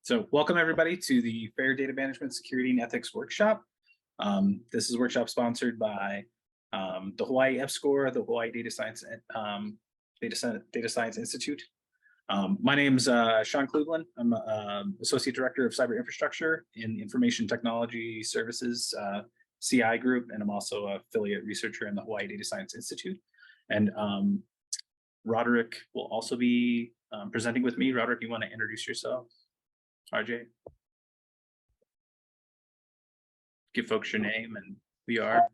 So welcome everybody to the Fair Data Management Security and Ethics Workshop. This is a workshop sponsored by the Hawaii EPSCoR, the Hawaii Data Science Institute. My name's Sean Cleveland. I'm Associate Director of Cyberinfrastructure in Information Technology Services CI group, and I'm also an affiliate researcher in the Hawaii Data Science Institute. And Roderick will also be presenting with me. Roderick, you want to introduce yourself? RJ, give folks your name and who you are.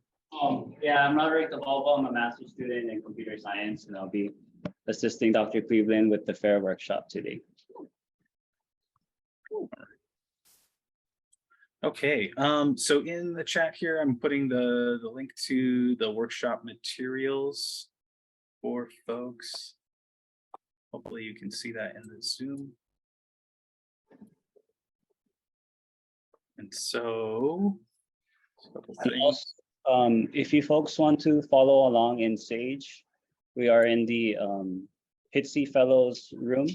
Yeah, I'm Roderick Tabalbo. I'm a master's student in computer science, and I'll be assisting Dr. Cleveland with the FAIR workshop today. Okay, so in the chat here, I'm putting the link to the workshop materials for folks. Hopefully you can see that in the Zoom. And so, if you folks want to follow along in Sage, we are in the HI-DSI Fellows room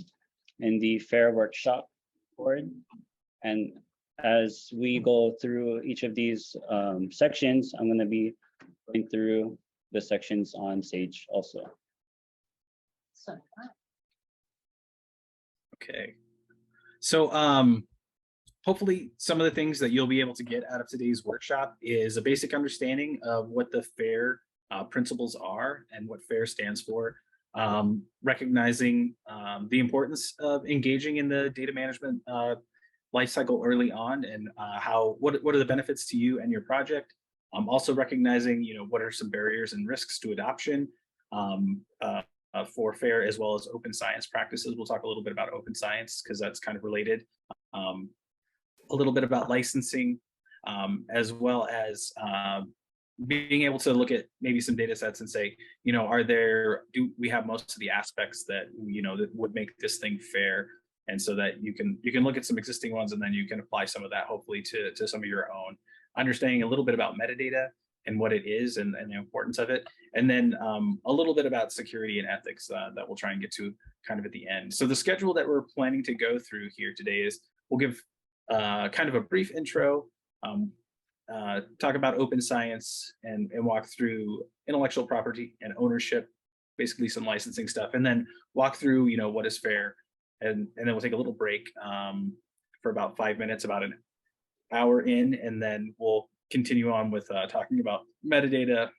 in the FAIR workshop board. And as we go through each of these sections, I'm going to be going through the sections on Sage also. Okay, so hopefully some of the things that you'll be able to get out of today's workshop is a basic understanding of what the FAIR principles are and what FAIR stands for, recognizing the importance of engaging in the data management lifecycle early on, and what are the benefits to you and your project. Also recognizing, what are some barriers and risks to adoption for FAIR, as well as open science practices. We'll talk a little bit about open science because that's kind of related. A little bit about licensing, as well as being able to look at maybe some data sets and say, do we have most of the aspects that, that would make this thing fair? And so that you can look at some existing ones, and then you can apply some of that hopefully to some of your own. Understanding a little bit about metadata and what it is and the importance of it. And then a little bit about security and ethics that we'll try and get to kind of at the end. So the schedule that we're planning to go through here today is we'll give kind of a brief intro, talk about open science and walk through intellectual property and ownership, basically some licensing stuff, and then walk through, what is fair. And then we'll take a little break for about 5 minutes, about an hour in, and then we'll continue on with talking about metadata,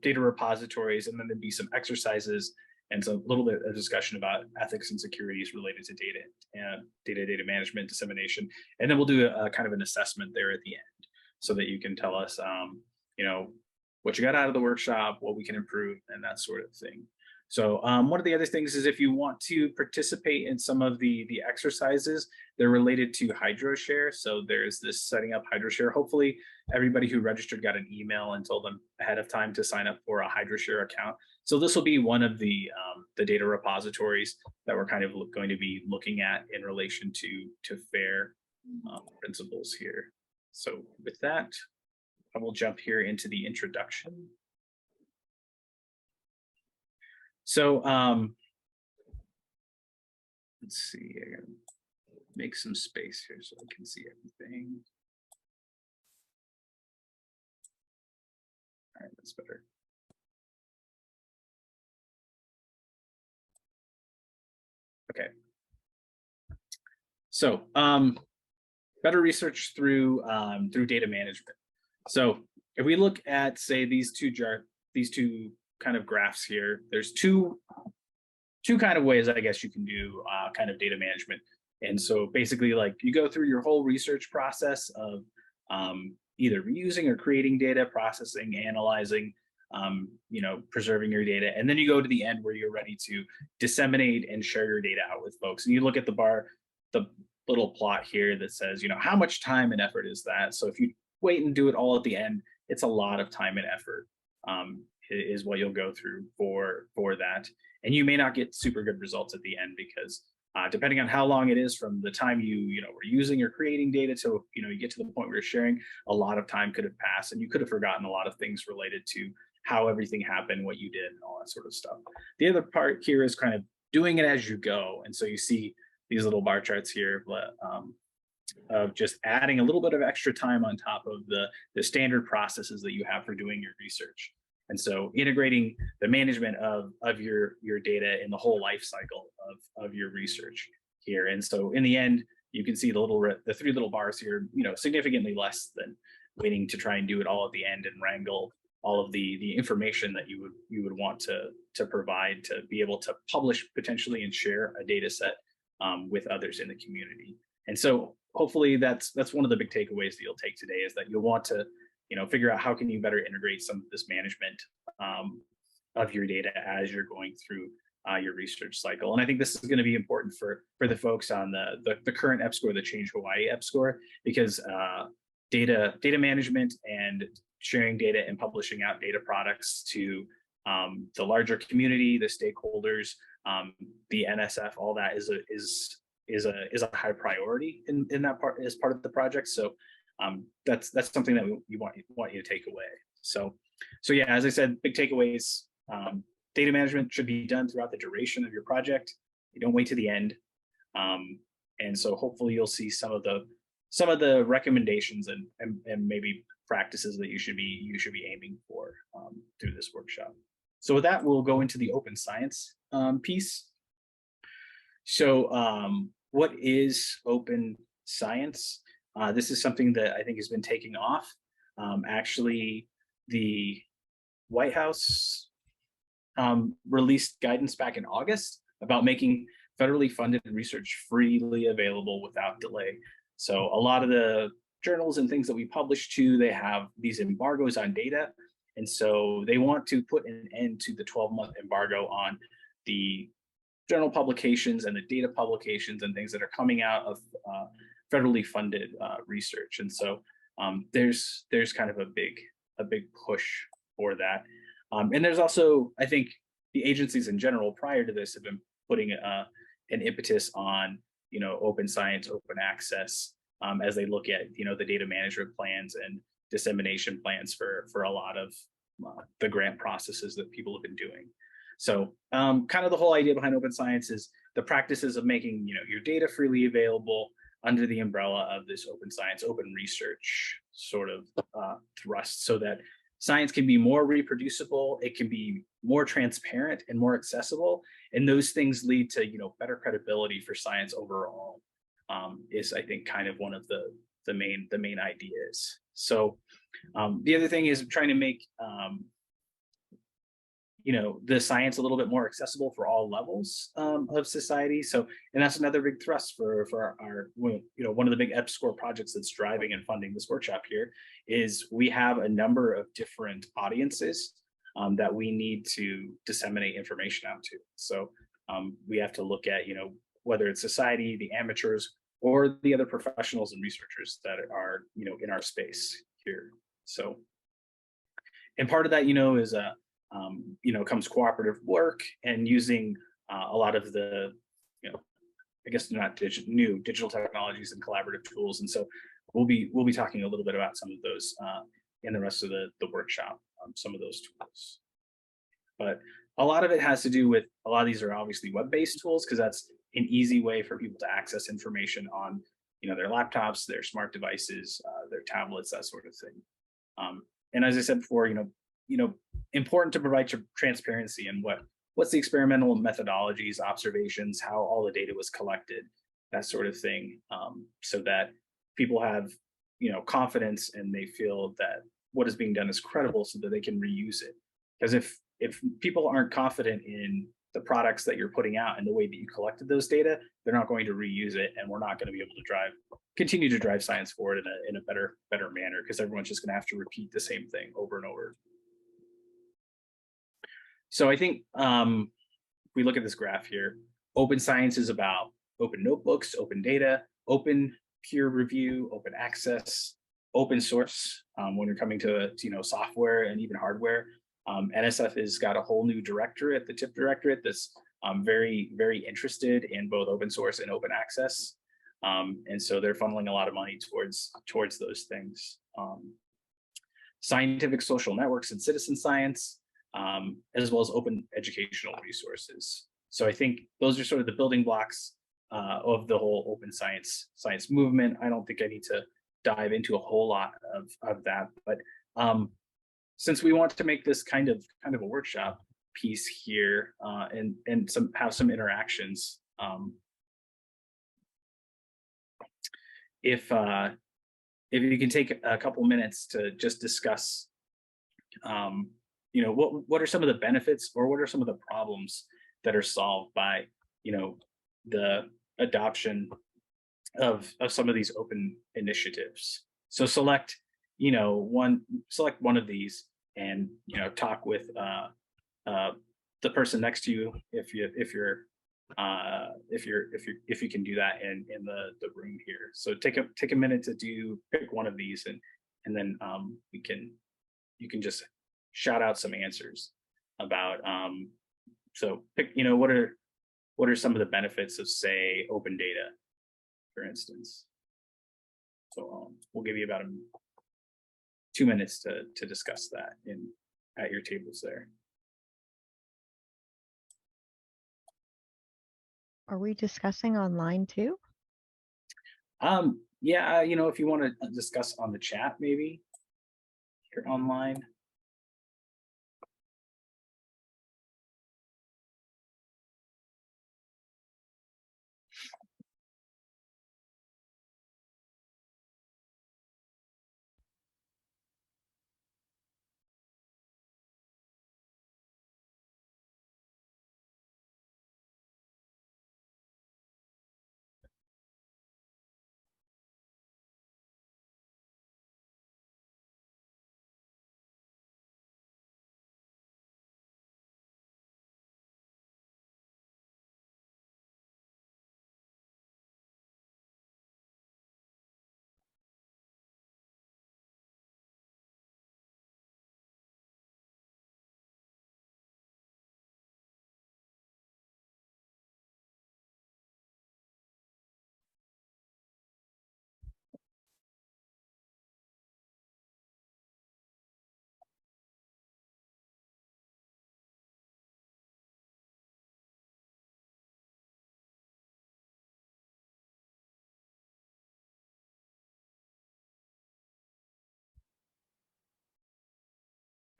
data repositories, and then there'd be some exercises and so a little bit of discussion about ethics and securities related to data and data management, dissemination. And then we'll do a kind of an assessment there at the end so that you can tell us, what you got out of the workshop, what we can improve, and that sort of thing. So one of the other things is if you want to participate in some of the exercises, they're related to HydroShare. So there's this setting up HydroShare. Hopefully everybody who registered got an email and told them ahead of time to sign up for a HydroShare account. So this will be one of the data repositories that we're kind of going to be looking at in relation to FAIR principles here. So with that, I will jump here into the introduction. So let's see, I gotta make some space here so I can see everything. All right, that's better. Okay. So better research through data management. So if we look at, say, these two kind of graphs here, there's two kind of ways I guess you can do kind of data management. And so basically, like, you go through your whole research process of either reusing or creating data, processing, analyzing, preserving your data, and then you go to the end where you're ready to disseminate and share your data out with folks. And you look at the little plot here that says, how much time and effort is that? So if you wait and do it all at the end, it's a lot of time and effort. Is what you'll go through for that, and you may not get super good results at the end because depending on how long it is from the time you were using or creating data to you get to the point where you're sharing, a lot of time could have passed, and you could have forgotten a lot of things related to how everything happened, what you did, and all that sort of stuff. The other part here is kind of doing it as you go, and so you see these little bar charts here, but of just adding a little bit of extra time on top of the standard processes that you have for doing your research. And so integrating the management of your data in the whole life cycle of your research here. And so in the end, you can see the three little bars here, significantly less than waiting to try and do it all at the end and wrangle all of the information that you would want to provide to be able to publish potentially and share a data set with others in the community. And so hopefully that's one of the big takeaways that you'll take today, is that you'll want to figure out how can you better integrate some of this management of your data as you're going through your research cycle. And I think this is going to be important for the folks on the current EPSCoR, the Change Hawaii EPSCoR, because data management and sharing data and publishing out data products to the larger community, the stakeholders, the NSF, all that is a high priority in that part, as part of the project. So that's something that we want you to take away. So yeah, as I said, big takeaways. Data management should be done throughout the duration of your project. You don't wait to the end. And so hopefully you'll see some of the recommendations and maybe practices that you should be aiming for through this workshop. So with that, we'll go into the open science piece. So what is open science? This is something that I think has been taking off. Actually, the White House released guidance back in August about making federally funded research freely available without delay. So a lot of the journals and things that we publish to, they have these embargoes on data. And so they want to put an end to the 12-month embargo on the journal publications and the data publications and things that are coming out of federally funded research. And so there's kind of a big push for that. And there's also, I think, the agencies in general prior to this have been putting an impetus on, open science, open access, as they look at, the data management plans and dissemination plans for a lot of the grant processes that people have been doing. So kind of the whole idea behind open science is the practices of making, your data freely available under the umbrella of this open science, open research sort of thrust, so that science can be more reproducible, it can be more transparent and more accessible, and those things lead to better credibility for science overall. Is, I think, kind of one of the main ideas. So the other thing is trying to make the science a little bit more accessible for all levels of society. So, and that's another big thrust for our one of the big EPSCoR projects that's driving and funding this workshop here is we have a number of different audiences that we need to disseminate information out to. So we have to look at whether it's society, the amateurs, or the other professionals and researchers that are in our space here. So, and part of that is comes cooperative work and using a lot of the I guess not new digital technologies and collaborative tools. And so we'll be talking a little bit about some of those in the rest of the workshop, some of those tools. But a lot of it has to do with, a lot of these are obviously web-based tools, because that's an easy way for people to access information on their laptops, their smart devices, their tablets, that sort of thing. And as I said before, important to provide transparency and what's the experimental methodologies, observations, how all the data was collected, that sort of thing, so that people have confidence and they feel that what is being done is credible, so that they can reuse it. Because if people aren't confident in the products that you're putting out and the way that you collected those data, they're not going to reuse it, and we're not going to be able to continue to drive science forward in a better manner, because everyone's just going to have to repeat the same thing over and over. So I think if we look at this graph here, open science is about open notebooks, open data, open peer review, open access, open source when you're coming to software and even hardware. NSF has got a whole new directorate, the TIP directorate, that's very, very interested in both open source and open access. And so they're funneling a lot of money towards those things. Scientific social networks and citizen science, as well as open educational resources. So I think those are sort of the building blocks of the whole open science movement. I don't think I need to dive into a whole lot of that, but since we want to make this kind of a workshop piece here, and have some interactions, if you can take a couple minutes to just discuss, what are some of the benefits, or what are some of the problems that are solved by, the adoption of some of these open initiatives. So select one of these, and talk with the person next to you, if you can do that in the room here. So take a minute to pick one of these, and then you can just shout out some answers about, so pick, what are some of the benefits of, say, open data, for instance. So we'll give you about 2 minutes to discuss that at your tables there. Are we discussing online too? Yeah, if you want to discuss on the chat, maybe here online.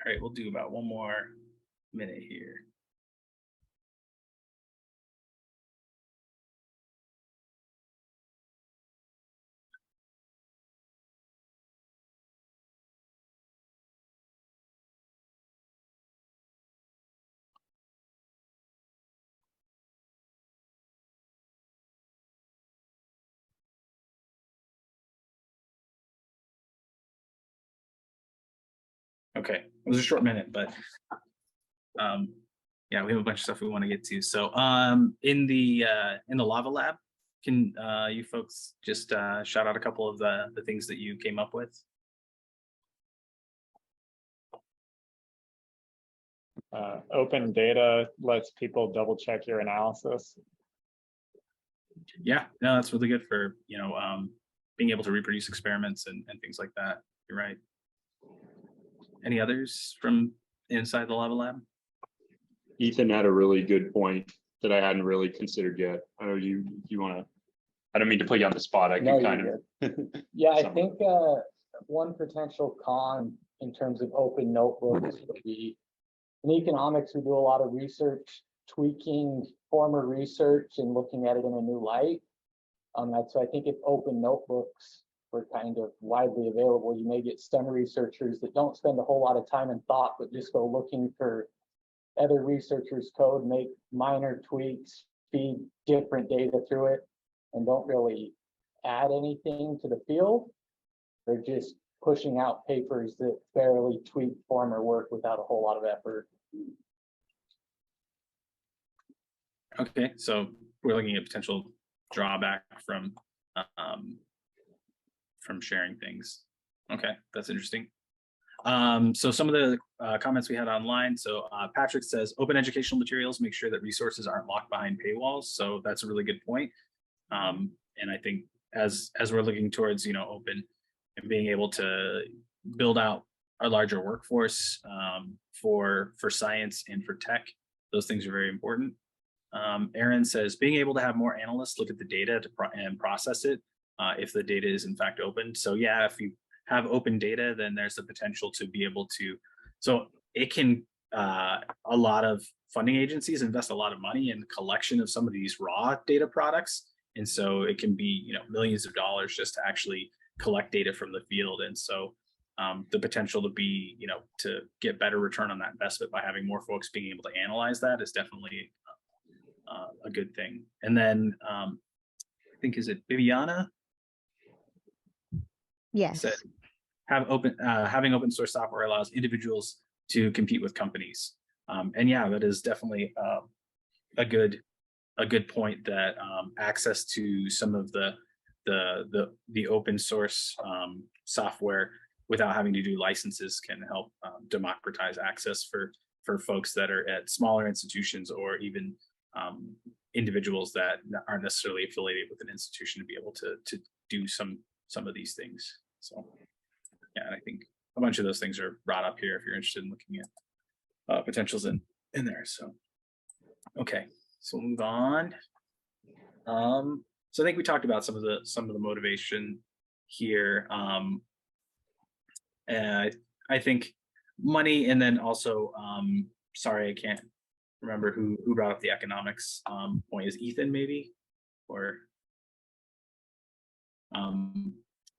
All right, we'll do about one more minute here. Okay, it was a short minute, but yeah, we have a bunch of stuff we want to get to. So in the Lava Lab, can you folks just shout out a couple of the things that you came up with? Open data lets people double check your analysis. Yeah, no, that's really good for being able to reproduce experiments and things like that. You're right. Any others from inside the Lava Lab? Ethan had a really good point that I hadn't really considered yet. I know you want to. I don't mean to put you on the spot. I can kind of. Yeah, I think one potential con in terms of open notebooks would be in economics. We do a lot of research, tweaking former research and looking at it in a new light. So I think if open notebooks were kind of widely available, you may get STEM researchers that don't spend a whole lot of time and thought, but just go looking for other researchers' code, make minor tweaks, feed different data through it, and don't really add anything to the field. They're just pushing out papers that barely tweak former work without a whole lot of effort. Okay, so we're looking at potential drawback from sharing things. Okay, that's interesting. So some of the comments we had online. So Patrick says, open educational materials, make sure that resources aren't locked behind paywalls. So that's a really good point. And I think as we're looking towards, open and being able to build out our larger workforce for science and for tech, those things are very important. Aaron says, being able to have more analysts look at the data and process it if the data is in fact open. So yeah, if you have open data, then there's the potential to be able to, so it can, a lot of funding agencies invest a lot of money in the collection of some of these raw data products. And so it can be, you know, millions of dollars just to actually collect data from the field. And so the potential to be, you know, to get better return on that investment by having more folks being able to analyze that is definitely a good thing. And then I think, is it Bibiana? Yes. Said, having open source software allows individuals to compete with companies. And yeah, that is definitely a good point, that access to some of the open source software without having to do licenses can help democratize access for folks that are at smaller institutions, or even individuals that aren't necessarily affiliated with an institution, to be able to do some of these things. So yeah, and I think a bunch of those things are brought up here if you're interested in looking at potentials in there. So okay, so we'll move on. So I think we talked about some of the motivation here. And I think money, and then also sorry, I can't remember who brought up the economics point. Is Ethan maybe? Or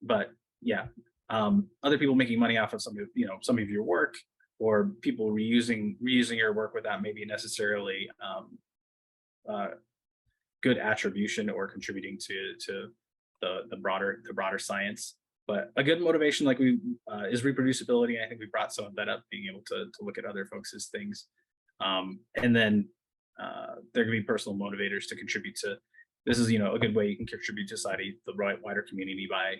but yeah, other people making money off of some of your work, or people reusing your work without maybe necessarily good attribution or contributing to the broader science. But a good motivation, like is reproducibility. I think we brought some of that up, being able to look at other folks' things. And then there can be personal motivators to contribute to. This is, a good way you can contribute to society, the wider community, by,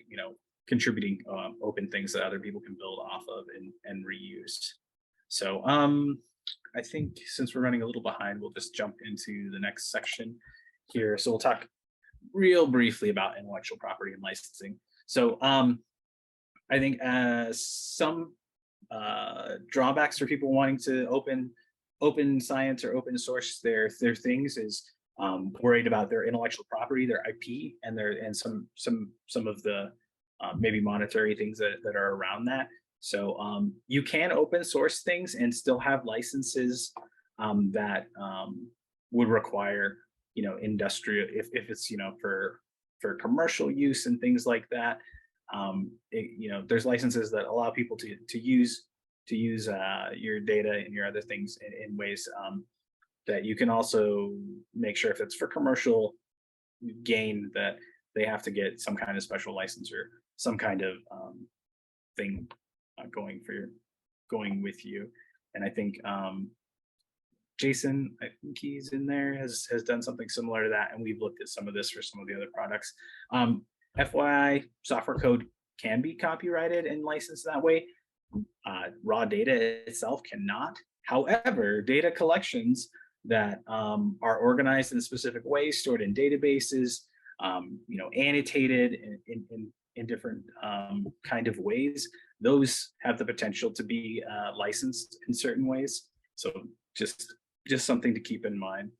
contributing open things that other people can build off of and reuse. So I think since we're running a little behind, we'll just jump into the next section here. So we'll talk real briefly about intellectual property and licensing. So I think some drawbacks for people wanting to open science or open source their things is worried about their intellectual property, their IP, and some of the maybe monetary things that are around that. So you can open source things and still have licenses that would require, industrial, if it's, for commercial use and things like that. There's licenses that allow people to use your data and your other things in ways that you can also make sure, if it's for commercial gain, that they have to get some kind of special license or some kind of thing going with you. And I think Jason, I think he's in there, has done something similar to that, and we've looked at some of this for some of the other products. FYI, software code can be copyrighted and licensed that way. Raw data itself cannot. However, data collections that are organized in specific ways, stored in databases, annotated in different kind of ways, those have the potential to be licensed in certain ways. So just something to keep in mind.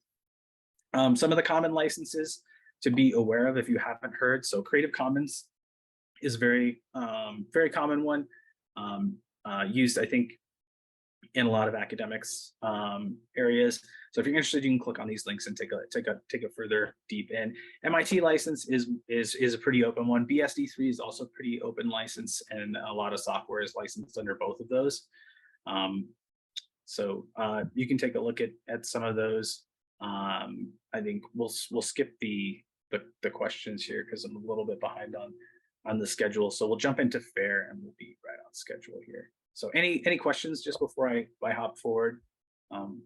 Some of the common licenses to be aware of if you haven't heard. So Creative Commons is very common one, used, I think, in a lot of academics areas. So if you're interested, you can click on these links and take a further deep in. MIT license is a pretty open one. BSD3 is also pretty open license, and a lot of software is licensed under both of those. So you can take a look at some of those. I think we'll skip the questions here because I'm a little bit behind on the schedule. So we'll jump into FAIR and we'll be right on schedule here. So any questions just before I hop forward on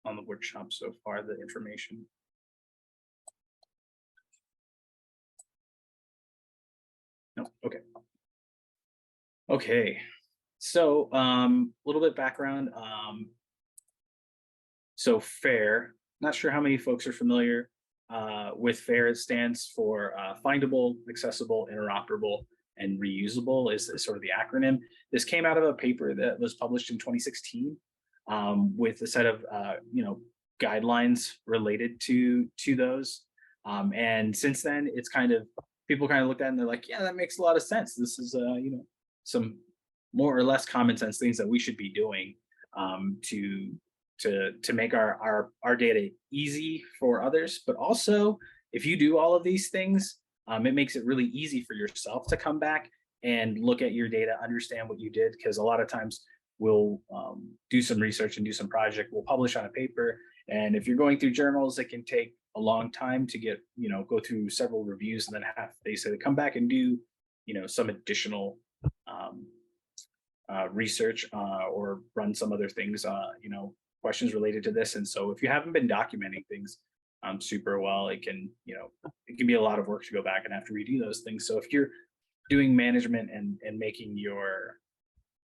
the workshop so far, the information? No, okay. Okay, so a little bit background. So FAIR, not sure how many folks are familiar with FAIR. It stands for findable, accessible, interoperable, and reusable is sort of the acronym. This came out of a paper that was published in 2016 with a set of guidelines related to those. And since then, it's kind of, people kind of looked at it and they're like, yeah, that makes a lot of sense. This is, you know, some more or less common sense things that we should be doing to make our data easy for others. But also, if you do all of these things, it makes it really easy for yourself to come back and look at your data, understand what you did, because a lot of times we'll do some research and do some project, we'll publish on a paper, and if you're going through journals, it can take a long time to get, you know, go through several reviews, and then they say to come back and do, you know, some additional research or run some other things, you know, questions related to this. And so if you haven't been documenting things super well, it can, you know, it can be a lot of work to go back and have to redo those things. So if you're doing management and making your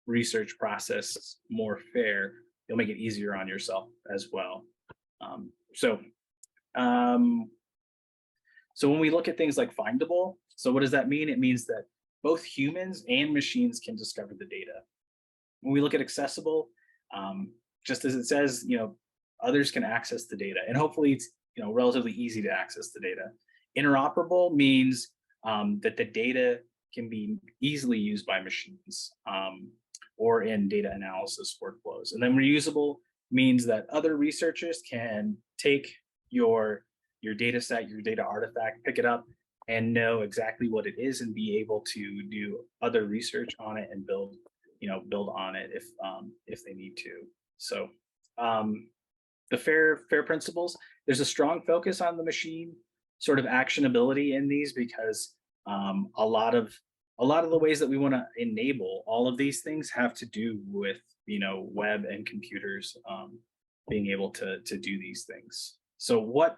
research process more fair, you'll make it easier on yourself as well. So when we look at things like findable, so what does that mean? It means that both humans and machines can discover the data. When we look at accessible, just as it says, you know, others can access the data, and hopefully it's, you know, relatively easy to access the data. Interoperable means that the data can be easily used by machines or in data analysis workflows. And then reusable means that other researchers can take your data set, your data artifact, pick it up and know exactly what it is and be able to do other research on it and build on it if they need to. So the fair principles, there's a strong focus on the machine sort of actionability in these, because a lot of the ways that we want to enable all of these things have to do with, you know, web and computers being able to do these things. So what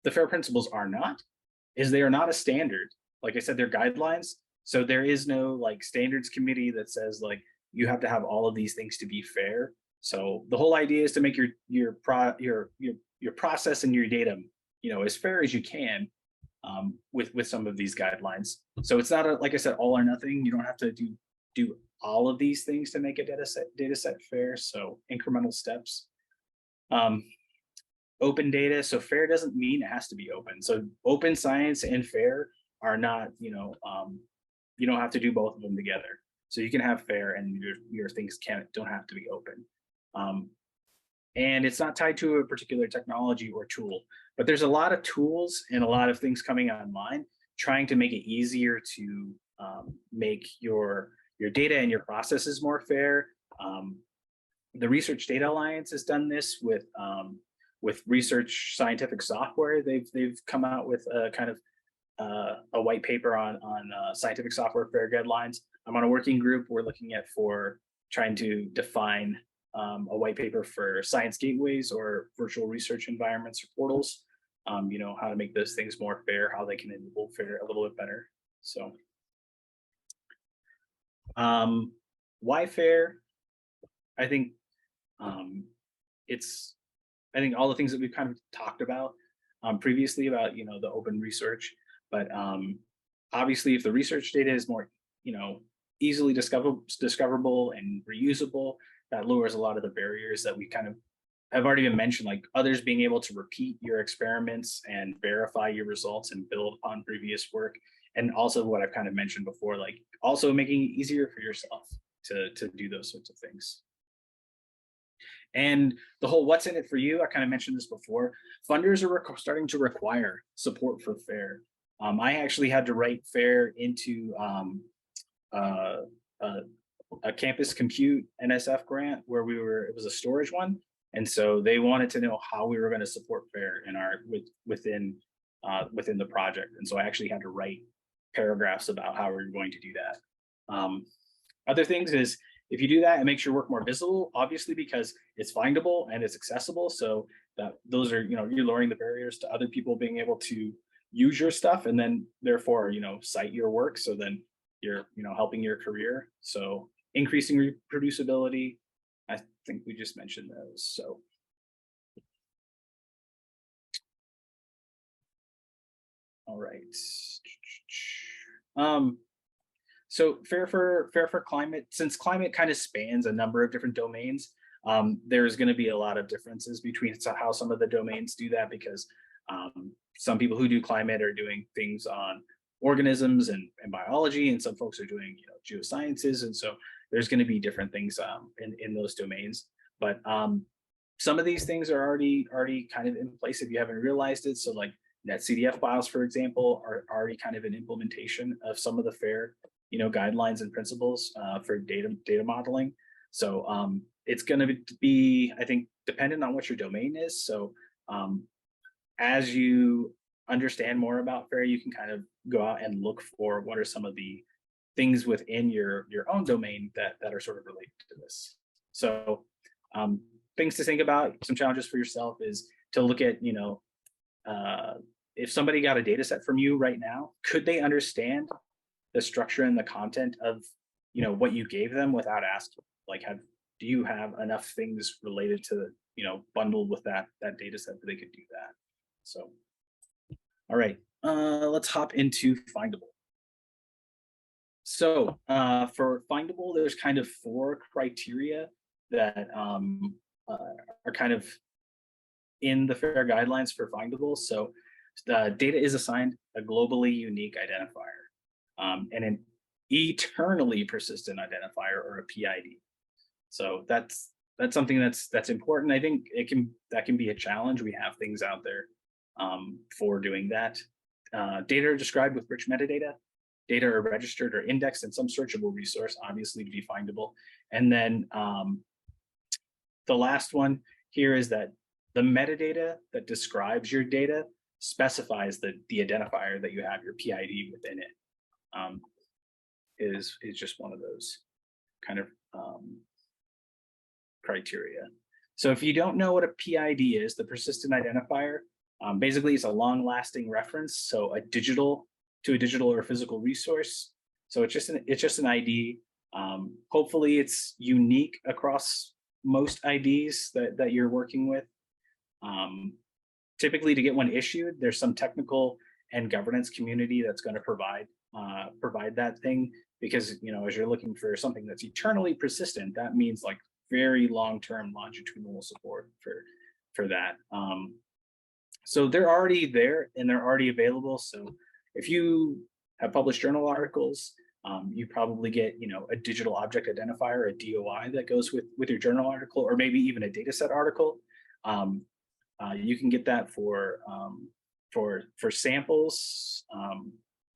the FAIR principles are not is they are not a standard. Like I said, they're guidelines. So there is no like standards committee that says like you have to have all of these things to be fair. So the whole idea is to make your process and your data, you know, as fair as you can with some of these guidelines. So it's not like I said, all or nothing. You don't have to do all of these things to make a data set fair. So incremental steps. Open data. So fair doesn't mean it has to be open. So open science and fair are not, you know, you don't have to do both of them together. So you can have fair and your things don't have to be open. And it's not tied to a particular technology or tool, but there's a lot of tools and a lot of things coming online trying to make it easier to make your data and your processes more fair. The Research Data Alliance has done this with research scientific software. They've come out with a kind of a white paper on scientific software fair guidelines. I'm on a working group we're looking at for trying to define a white paper for science gateways or virtual research environments or portals. You know, how to make those things more fair, how they can enable fair a little bit better. So why fair? I think I think all the things that we've kind of talked about previously about, you know, the open research, but obviously if the research data is more, you know, easily discoverable and reusable, that lowers a lot of the barriers that we kind of have already been mentioned, like others being able to repeat your experiments and verify your results and build on previous work. And also what I've kind of mentioned before, like also making it easier for yourself to do those sorts of things. And the whole what's in it for you, I kind of mentioned this before, funders are starting to require support for FAIR. I actually had to write FAIR into a campus compute NSF grant where it was a storage one. And so they wanted to know how we were going to support FAIR in within the project. And so I actually had to write paragraphs about how we were going to do that. Other things is, if you do that, it makes your work more visible, obviously, because it's findable and it's accessible. So that those are, you know, you're lowering the barriers to other people being able to use your stuff and then therefore, you know, cite your work. So then you're, you know, helping your career. So increasing reproducibility, I think we just mentioned those. So all right. So fair for climate, since climate kind of spans a number of different domains, There's going to be a lot of differences between how some of the domains do that, because some people who do climate are doing things on organisms and biology, and some folks are doing, geosciences, and so there's going to be different things in those domains. But some of these things are already kind of in place if you haven't realized it. So like NetCDF files, for example, are already kind of an implementation of some of the FAIR, guidelines and principles for data modeling. So it's going to be, I think, dependent on what your domain is. So as you understand more about FAIR, you can kind of go out and look for what are some of the things within your own domain that are sort of related to this. So things to think about, some challenges for yourself is to look at, if somebody got a data set from you right now, could they understand the structure and the content of, what you gave them without asking? Like, do you have enough things related to, bundled with that data set that they could do that? So, all right, let's hop into Findable. So for Findable, there's kind of 4 criteria that are kind of in the FAIR guidelines for Findable. So the data is assigned a globally unique identifier and an eternally persistent identifier, or a PID. So that's something that's important. I think that can be a challenge. We have things out there for doing that. Data are described with rich metadata. Data are registered or indexed in some searchable resource, obviously to be findable. And then the last one here is that the metadata that describes your data specifies the identifier that you have, your PID, within it. Is just one of those kind of criteria. So if you don't know what a PID is, the persistent identifier, basically it's a long-lasting reference, so a digital or physical resource. So it's just an ID. Hopefully it's unique across most IDs that you're working with. Typically, to get one issued, there's some technical and governance community that's going to provide that thing, because as you're looking for something that's eternally persistent, that means like very long-term longitudinal support for that. So they're already there and they're already available. So if you have published journal articles, you probably get a digital object identifier, a DOI, that goes with your journal article, or maybe even a dataset article. You can get that for samples.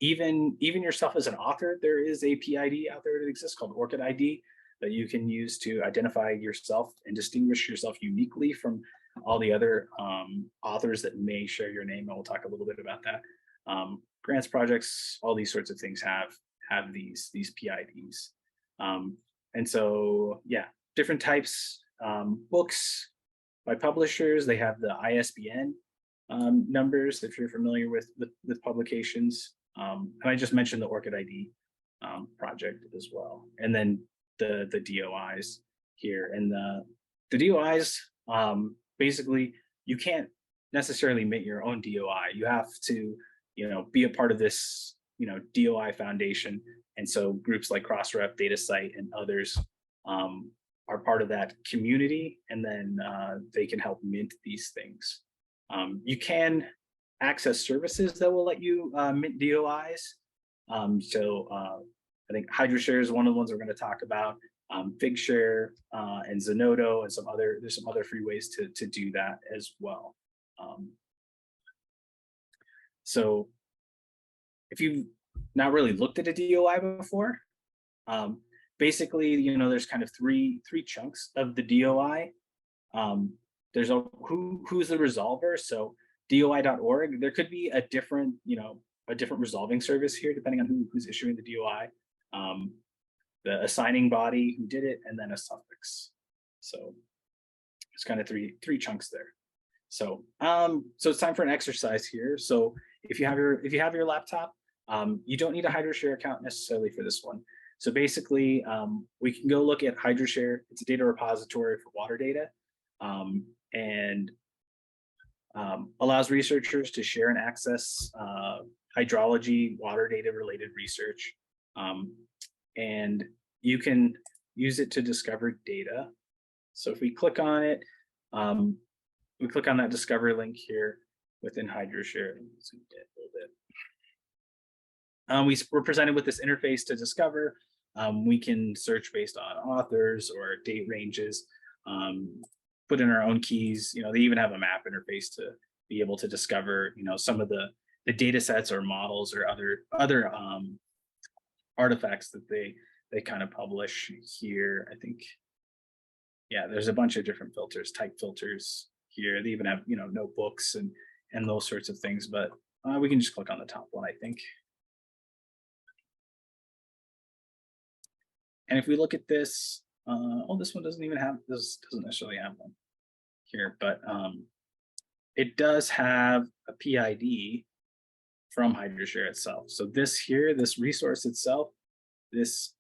Even yourself as an author, there is a PID out there that exists called ORCID ID that you can use to identify yourself and distinguish yourself uniquely from all the other authors that may share your name. And we'll talk a little bit about that. Grants, projects, all these sorts of things have these PIDs. And so, yeah, different types. Books by publishers, they have the ISBN numbers, if you're familiar with publications. And I just mentioned the ORCID ID project as well. And then the DOIs here. And the DOIs, basically, you can't necessarily make your own DOI. You have to, be a part of this, DOI foundation. And so groups like Crossref, DataCite, and others are part of that community, and then they can help mint these things. You can access services that will let you mint DOIs. I think HydroShare is one of the ones we're going to talk about. Figshare and Zenodo, and there's some other free ways to do that as well. So if you've not really looked at a DOI before, basically, there's kind of three chunks of the DOI. There's who's the resolver. So DOI.org, there could be a different resolving service here, depending on who's issuing the DOI, the assigning body who did it, and then a suffix. So it's kind of three chunks there. So it's time for an exercise here. So if you have your laptop, you don't need a HydroShare account necessarily for this one. So basically, we can go look at HydroShare. It's a data repository for water data, and allows researchers to share and access hydrology, water data related research. And you can use it to discover data So if we click on it, we click on that discovery link here within HI-DSI. We're presented with this interface to discover. We can search based on authors or date ranges, put in our own keys. They even have a map interface to be able to discover, some of the data sets or models or other artifacts that they kind of publish here. I think, yeah, there's a bunch of different filters, type filters here. They even have, notebooks and those sorts of things, but we can just click on the top one, I think. And if we look at this, this one doesn't even have, this doesn't necessarily have one here, but it does have a PID from HI-DSI itself. So this here, this resource itself, this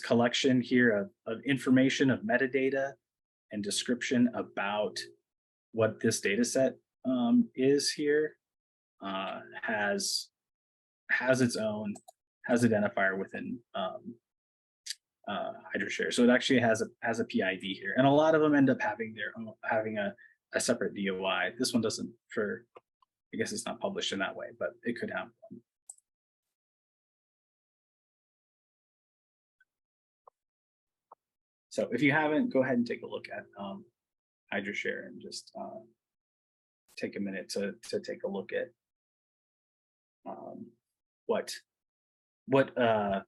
collection here of information, of metadata and description about what this data set is here, has its own, identifier within HI-DSI. So it actually has a PID here, and a lot of them end up having a separate DOI. This one doesn't, I guess it's not published in that way, but it could have one. So if you haven't, go ahead and take a look at HI-DSI and just take a minute to take a look at what a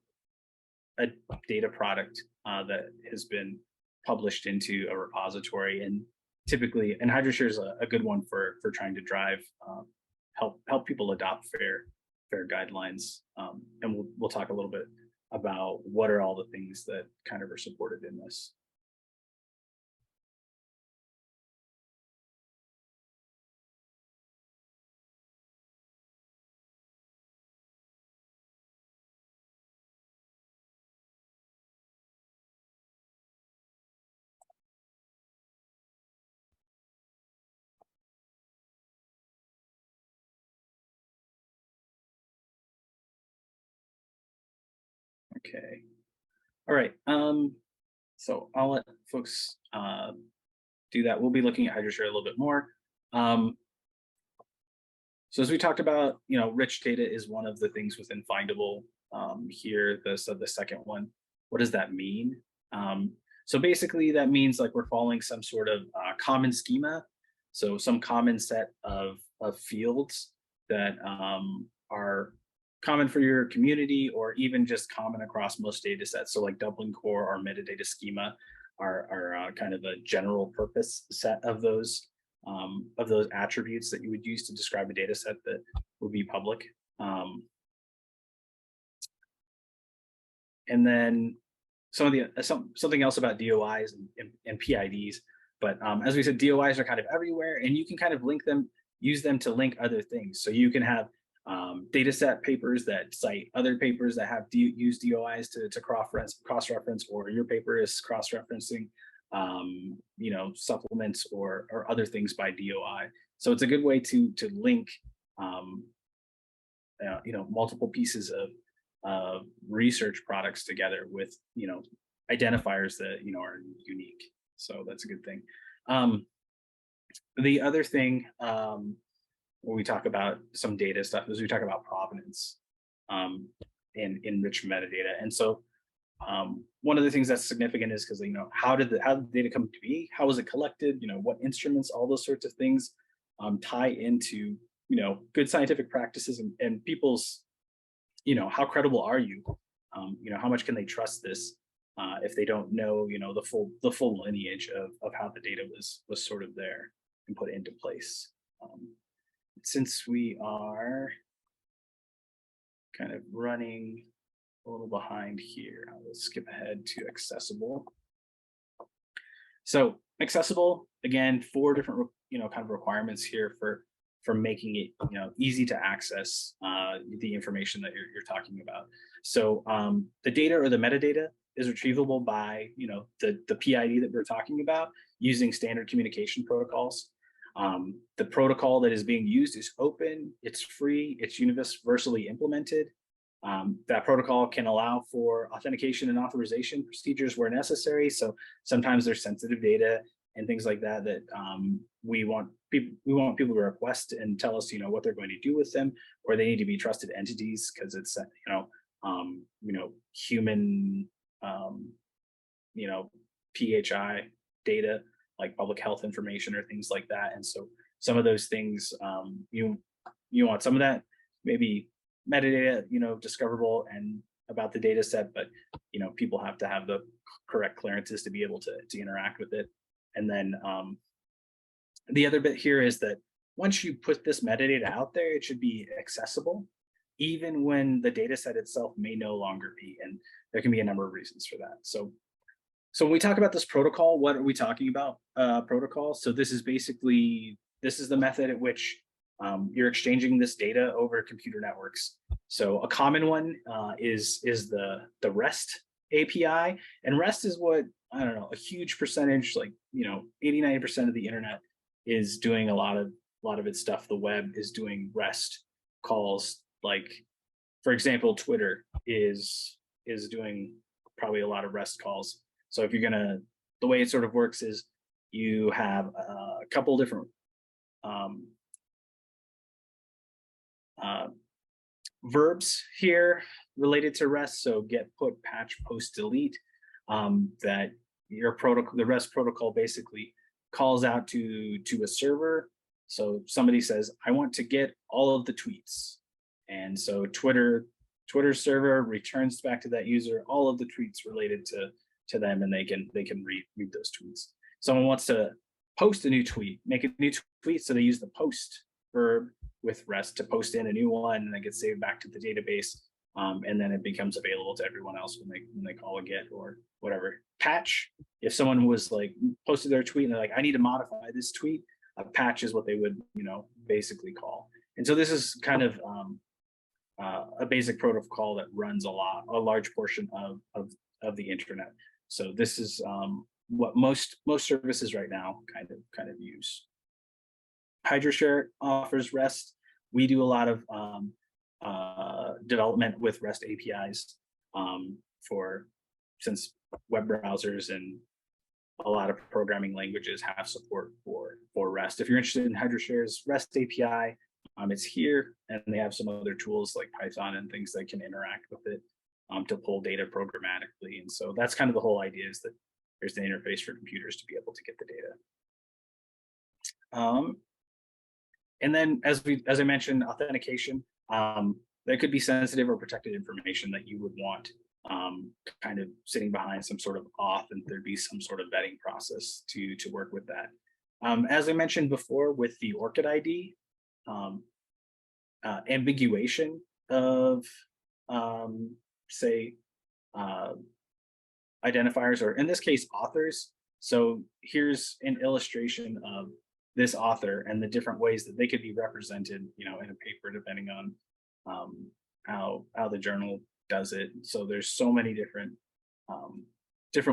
data product that has been published into a repository. And typically, and HI-DSI is a good one for trying to drive, help people adopt fair guidelines. And we'll talk a little bit about what are all the things that kind of are supported in this. Okay. All right. So I'll let folks do that. We'll be looking at HI-DSI a little bit more. So as we talked about, rich data is one of the things within Findable. Here, the second one. What does that mean? So basically, that means like we're following some sort of common schema. So some common set of fields that are common for your community, or even just common across most data sets. So like Dublin Core or metadata schema are kind of a general purpose set of those attributes that you would use to describe a data set that would be public. And then something else about DOIs and PIDs. But as we said, DOIs are kind of everywhere, and you can kind of use them to link other things. So you can have data set papers that cite other papers that have used DOIs to cross-reference, or your paper is cross-referencing supplements or other things by DOI. So it's a good way to link multiple pieces of research products together with identifiers that are unique. So that's a good thing. The other thing when we talk about some data stuff is we talk about provenance in rich metadata. And so one of the things that's significant is because how did the data come to be? How was it collected? What instruments? All those sorts of things tie into good scientific practices and people's how credible are you? How much can they trust this if they don't know the full lineage of how the data was sort of there and put into place. Since we are kind of running a little behind here, I'll skip ahead to accessible. So accessible, again, 4 different kind of requirements here for making it easy to access the information that you're talking about. So the data or the metadata is retrievable by the PID that we're talking about using standard communication protocols. The protocol that is being used is open, it's free, it's universally implemented, That protocol can allow for authentication and authorization procedures where necessary. So sometimes there's sensitive data and things like that that we want people to request and tell us, what they're going to do with them, or they need to be trusted entities because it's human PHI data like public health information or things like that. And so some of those things you want some of that maybe metadata discoverable and about the data set, but people have to have the correct clearances to be able to interact with it. And then the other bit here is that once you put this metadata out there, it should be accessible even when the data set itself may no longer be, and there can be a number of reasons for that. So when we talk about this protocol, what are we talking about? Protocol. So this is the method at which you're exchanging this data over computer networks. So a common one is the REST API, and REST is what, I don't know, a huge percentage, like 80–90% of the internet is doing a lot of its stuff. The web is doing REST calls. Like, for example, Twitter is doing probably a lot of REST calls. So if you're the way it sort of works is you have a couple different verbs here related to REST. So get, put, patch, post, delete. That your protocol, the REST protocol, basically calls out to a server. So somebody says, I want to get all of the tweets, and so Twitter server returns back to that user all of the tweets related to them, and they can read those tweets. Someone wants to post a new tweet, make a new tweet, so they use the post verb with REST to post in a new one, and then gets saved back to the database, and then it becomes available to everyone else when they call a get or whatever. Patch, if someone was like posted their tweet and they're like, I need to modify this tweet, a patch is what they would basically call. And so this is kind of a basic protocol that runs a large portion of the internet. So this is what most services right now kind of use. HydroShare offers REST. We do a lot of development with REST APIs since web browsers and a lot of programming languages have support for REST. If you're interested in HydroShare's REST API, it's here, and they have some other tools like Python and things that can interact with it to pull data programmatically. And so that's kind of the whole idea, is that there's the interface for computers to be able to get the data. And then as I mentioned, authentication, there could be sensitive or protected information that you would want kind of sitting behind some sort of auth, and there'd be some sort of vetting process to work with that. As I mentioned before, with the ORCID ID, ambiguation of say identifiers, or in this case authors. So here's an illustration of this author and the different ways that they could be represented in a paper, depending on how the journal does it. So there's so many different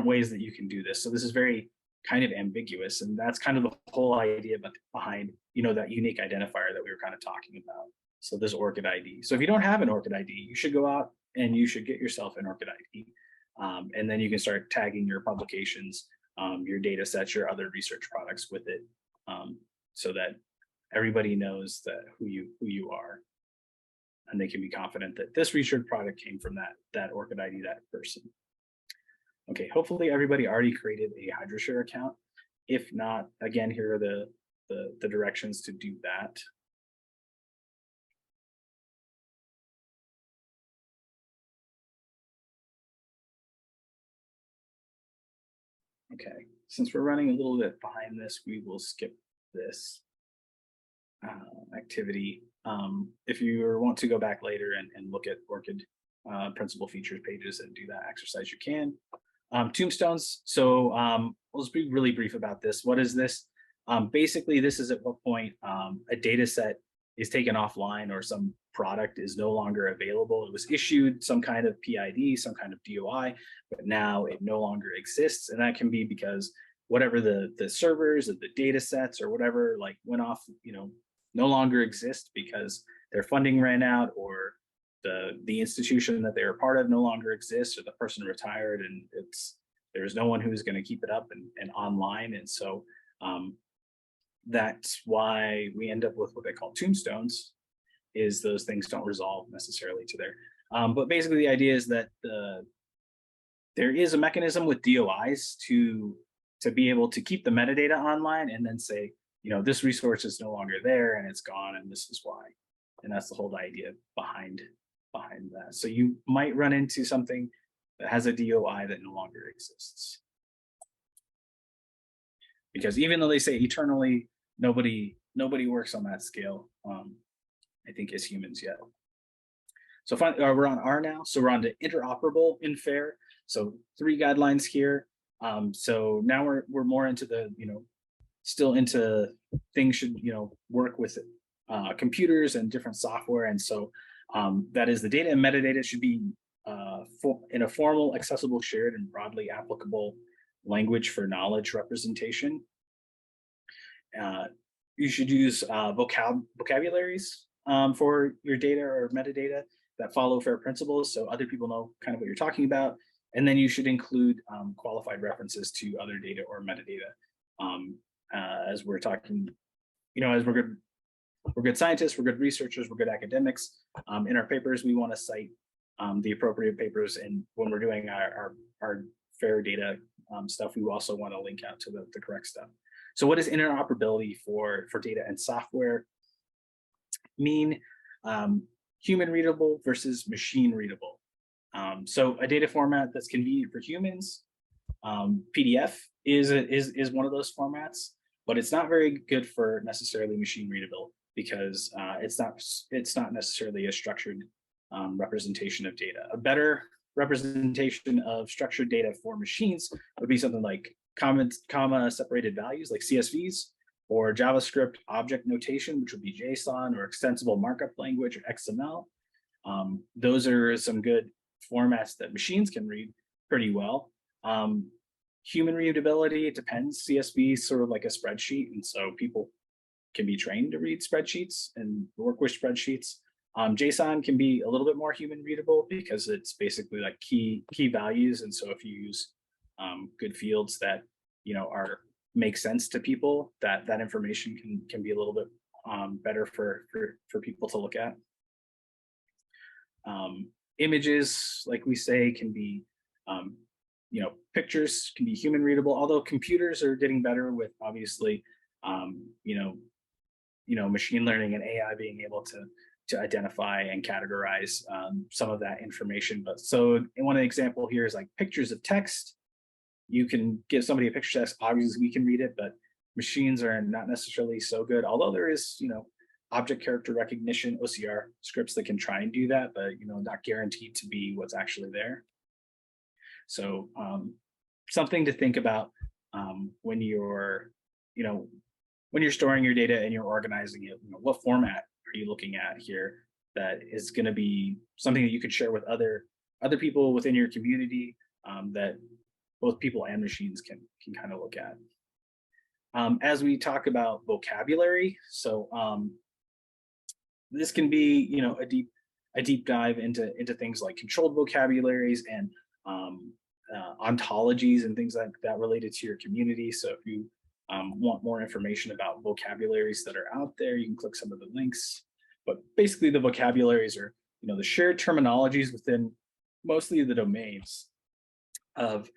ways that you can do this. So this is very kind of ambiguous, and that's kind of the whole idea behind that unique identifier that we were kind of talking about. So this ORCID ID. So if you don't have an ORCID ID, you should go out and you should get yourself an ORCID ID, and then you can start tagging your publications, your data sets, your other research products with it, so that everybody knows that who you are, and they can be confident that this research product came from that ORCID ID, that person. Okay, hopefully everybody already created a HydroShare account. If not, again, here are the directions to do that. Okay, since we're running a little bit behind this, we will skip this activity. If you want to go back later and look at ORCID principal features pages and do that exercise, you can. Tombstones. So I'll just be really brief about this. What is this? Basically, this is at what point a data set is taken offline, or some product is no longer available. It was issued some kind of PID, some kind of DOI, but now it no longer exists. And that can be because whatever the servers or the data sets or whatever went off, no longer exist because their funding ran out, or the institution that they were part of no longer exists, or the person retired, and there's no one who's going to keep it up and online. And so that's why we end up with what they call tombstones, is those things don't resolve necessarily to there. But basically the idea is that there is a mechanism with DOIs to be able to keep the metadata online and then say, this resource is no longer there and it's gone and this is why. And that's the whole idea behind that. So you might run into something that has a DOI that no longer exists. Because even though they say eternally, nobody works on that scale, I think, as humans yet. So finally, we're on R now. So we're on to interoperable in FAIR. So 3 guidelines here. So now we're more into the, still into things should, work with computers and different software. And so that is, the data and metadata should be in a formal, accessible, shared, and broadly applicable language for knowledge representation. You should use vocabularies for your data or metadata that follow FAIR principles, so other people know kind of what you're talking about. And then you should include qualified references to other data or metadata. As we're talking, as we're good scientists, we're good researchers, we're good academics. In our papers, we want to cite the appropriate papers, and when we're doing our FAIR data stuff, we also want to link out to the correct stuff. So what does interoperability for data and software mean? Human readable versus machine readable. So a data format that's convenient for humans, PDF is one of those formats, but it's not very good for necessarily machine readable, because it's not necessarily a structured representation of data. A better representation of structured data for machines would be something like comma separated values, like CSVs, or JavaScript object notation, which would be JSON, or extensible markup language, or XML. Those are some good formats that machines can read pretty well. Human readability, it depends. CSV is sort of like a spreadsheet, and so people can be trained to read spreadsheets and work with spreadsheets. JSON can be a little bit more human readable because it's basically like key values, and so if you use good fields that make sense to people, that information can be a little bit better for people to look at. Images, like we say, can be pictures can be human readable, although computers are getting better with, obviously, machine learning and AI being able to identify and categorize some of that information. But so one example here is like pictures of text. You can give somebody a picture of text, obviously we can read it, but machines are not necessarily so good, although there is, object character recognition, OCR scripts that can try and do that, but not guaranteed to be what's actually there. So something to think about when you're storing your data and you're organizing it. What format are you looking at here that is going to be something that you could share with other people within your community, that both people and machines can kind of look at. As we talk about vocabulary, so this can be a deep dive into things like controlled vocabularies and ontologies and things like that related to your community. So if you want more information about vocabularies that are out there, you can click some of the links. But basically the vocabularies are the shared terminologies within mostly the domains of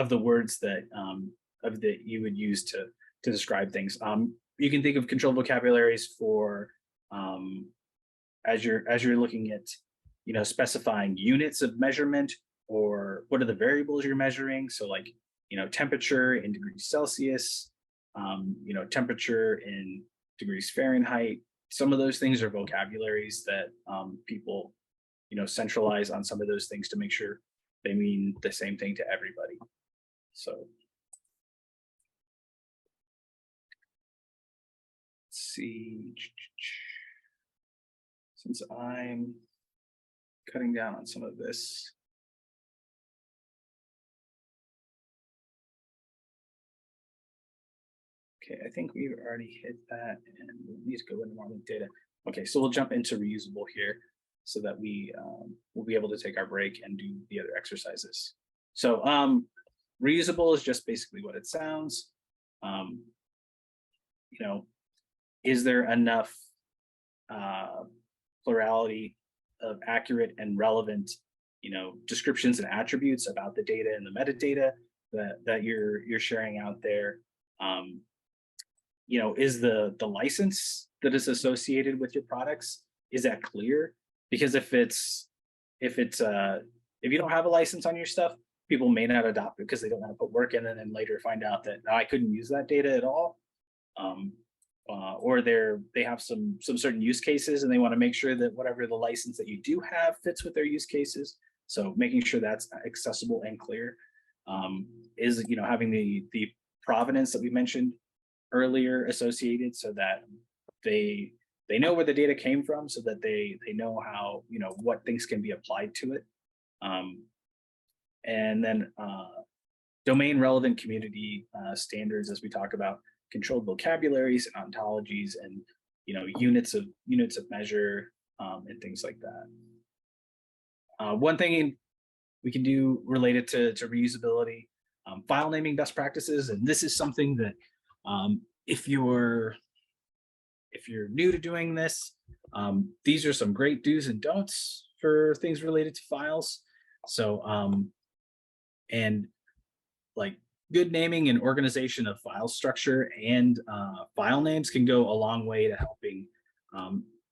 the words that you would use to describe things. You can think of controlled vocabularies for as you're looking at specifying units of measurement, or what are the variables you're measuring. So like temperature in degrees Celsius, temperature in degrees Fahrenheit. Some of those things are vocabularies that people centralize on some of those things to make sure they mean the same thing to everybody. So let's see. Since I'm cutting down on some of this. Okay, I think we've already hit that, and we need to go into more data. Okay, so we'll jump into reusable here. so that we will be able to take our break and do the other exercises. So reusable is just basically what it sounds. You know, is there enough plurality of accurate and relevant, you know, descriptions and attributes about the data and the metadata that you're sharing out there? You know, is the license that is associated with your products, is that clear? Because if you don't have a license on your stuff, people may not adopt it because they don't want to put work in it and later find out that I couldn't use that data at all. Or they have some certain use cases and they want to make sure that whatever the license that you do have fits with their use cases. So making sure that's accessible and clear is, you know, having the provenance that we mentioned earlier associated, so that they know where the data came from, so that they know how, you know, what things can be applied to it. And then domain relevant community standards, as we talk about controlled vocabularies and ontologies and, you know, units of measure and things like that. One thing we can do related to reusability, file naming best practices, and this is something that if you're new to doing this, these are some great do's and don'ts for things related to files. So and like good naming and organization of file structure and file names can go a long way to helping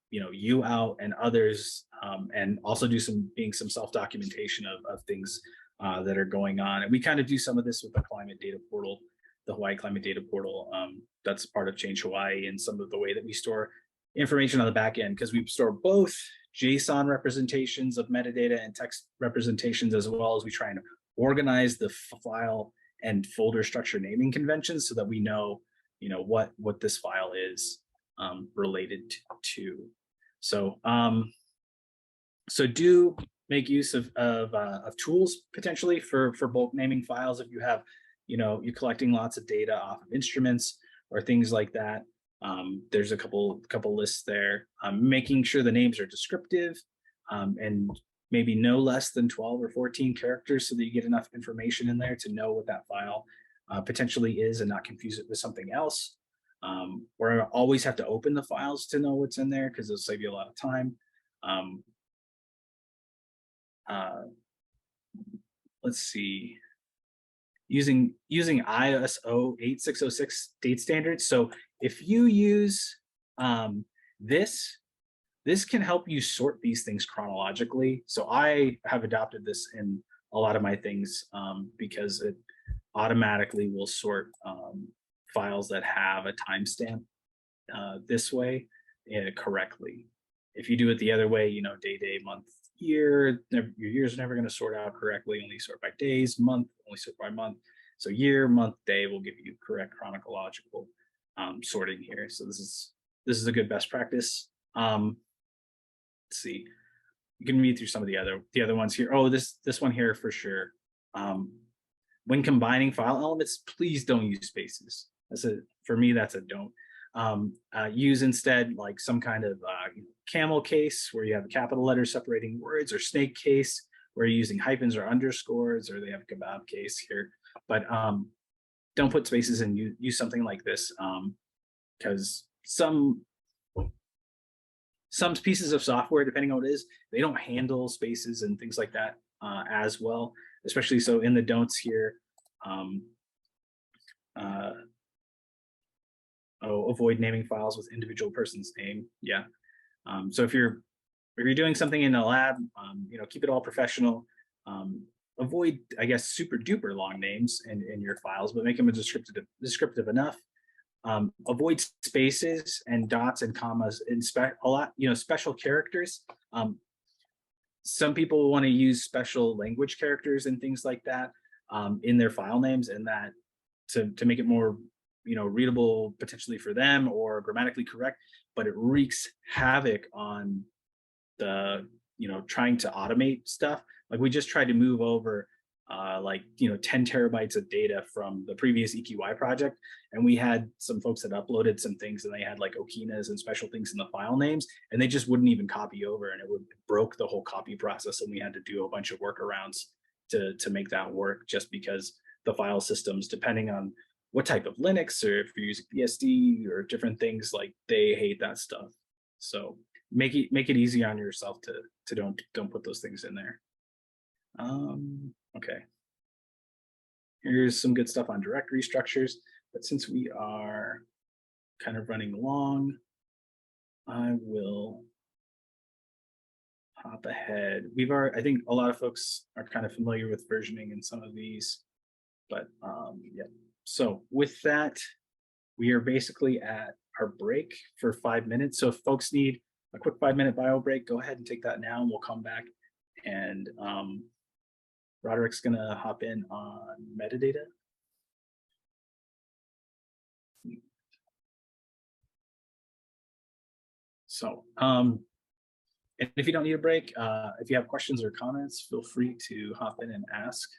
you know, you out and others, and also do some self-documentation of things that are going on. And we kind of do some of this with the climate data portal, the Hawaii Climate Data Portal. That's part of Change Hawaii, and some of the way that we store information on the back end, because we store both JSON representations of metadata and text representations, as well as we try and organize the file and folder structure naming conventions so that we know, you know, what this file is related to. So so do make use of tools potentially for bulk naming files if you have, you know, you're collecting lots of data off of instruments or things like that. There's a couple lists there. Making sure the names are descriptive and maybe no less than 12 or 14 characters, so that you get enough information in there to know what that file potentially is and not confuse it with something else. Or always have to open the files to know what's in there, because it'll save you a lot of time. Let's see. Using ISO 8606 date standards. So if you use this can help you sort these things chronologically. So I have adopted this in a lot of my things because it automatically will sort files that have a timestamp this way correctly. If you do it the other way, you know, day, month, year, your years are never going to sort out correctly. Only sort by days, month, only sort by month. So year, month, day will give you correct chronological sorting here. So this is a good best practice. Let's see. You can read through some of the other ones here. Oh, this one here for sure. When combining file elements, please don't use spaces. For me, that's a don't. Use instead like some kind of camel case where you have capital letters separating words, or snake case where you're using hyphens or underscores, or they have a kebab case here. But don't put spaces in. Use something like this because some pieces of software, depending on what it is, they don't handle spaces and things like that as well. Especially so in the don'ts here. Avoid naming files with individual person's name. Yeah. So if you're doing something in a lab, you know, keep it all professional. Avoid, I guess, super duper long names in your files, but make them descriptive enough. Avoid spaces and dots and commas in special characters. Some people want to use special language characters and things like that in their file names, and that to make it more, you know, readable potentially for them or grammatically correct, but it wreaks havoc on the, you know, trying to automate stuff. Like we just tried to move over like 10 terabytes of data from the previous EQI project, and we had some folks that uploaded some things and they had like okinas and special things in the file names, and they just wouldn't even copy over, and it broke the whole copy process, and we had to do a bunch of workarounds to make that work, just because the file systems, depending on what type of Linux, or if you're using BSD or different things, like they hate that stuff. So make it easy on yourself to don't put those things in there. Okay. Here's some good stuff on directory structures, but since we are kind of running along, I will hop ahead. I think a lot of folks are kind of familiar with versioning in some of these, but yeah. So with that, we are basically at our break for 5 minutes. So if folks need a quick 5-minute bio break, go ahead and take that now, and we'll come back. And Roderick's gonna hop in on metadata. So, and if you don't need a break, if you have questions or comments, feel free to hop in and ask.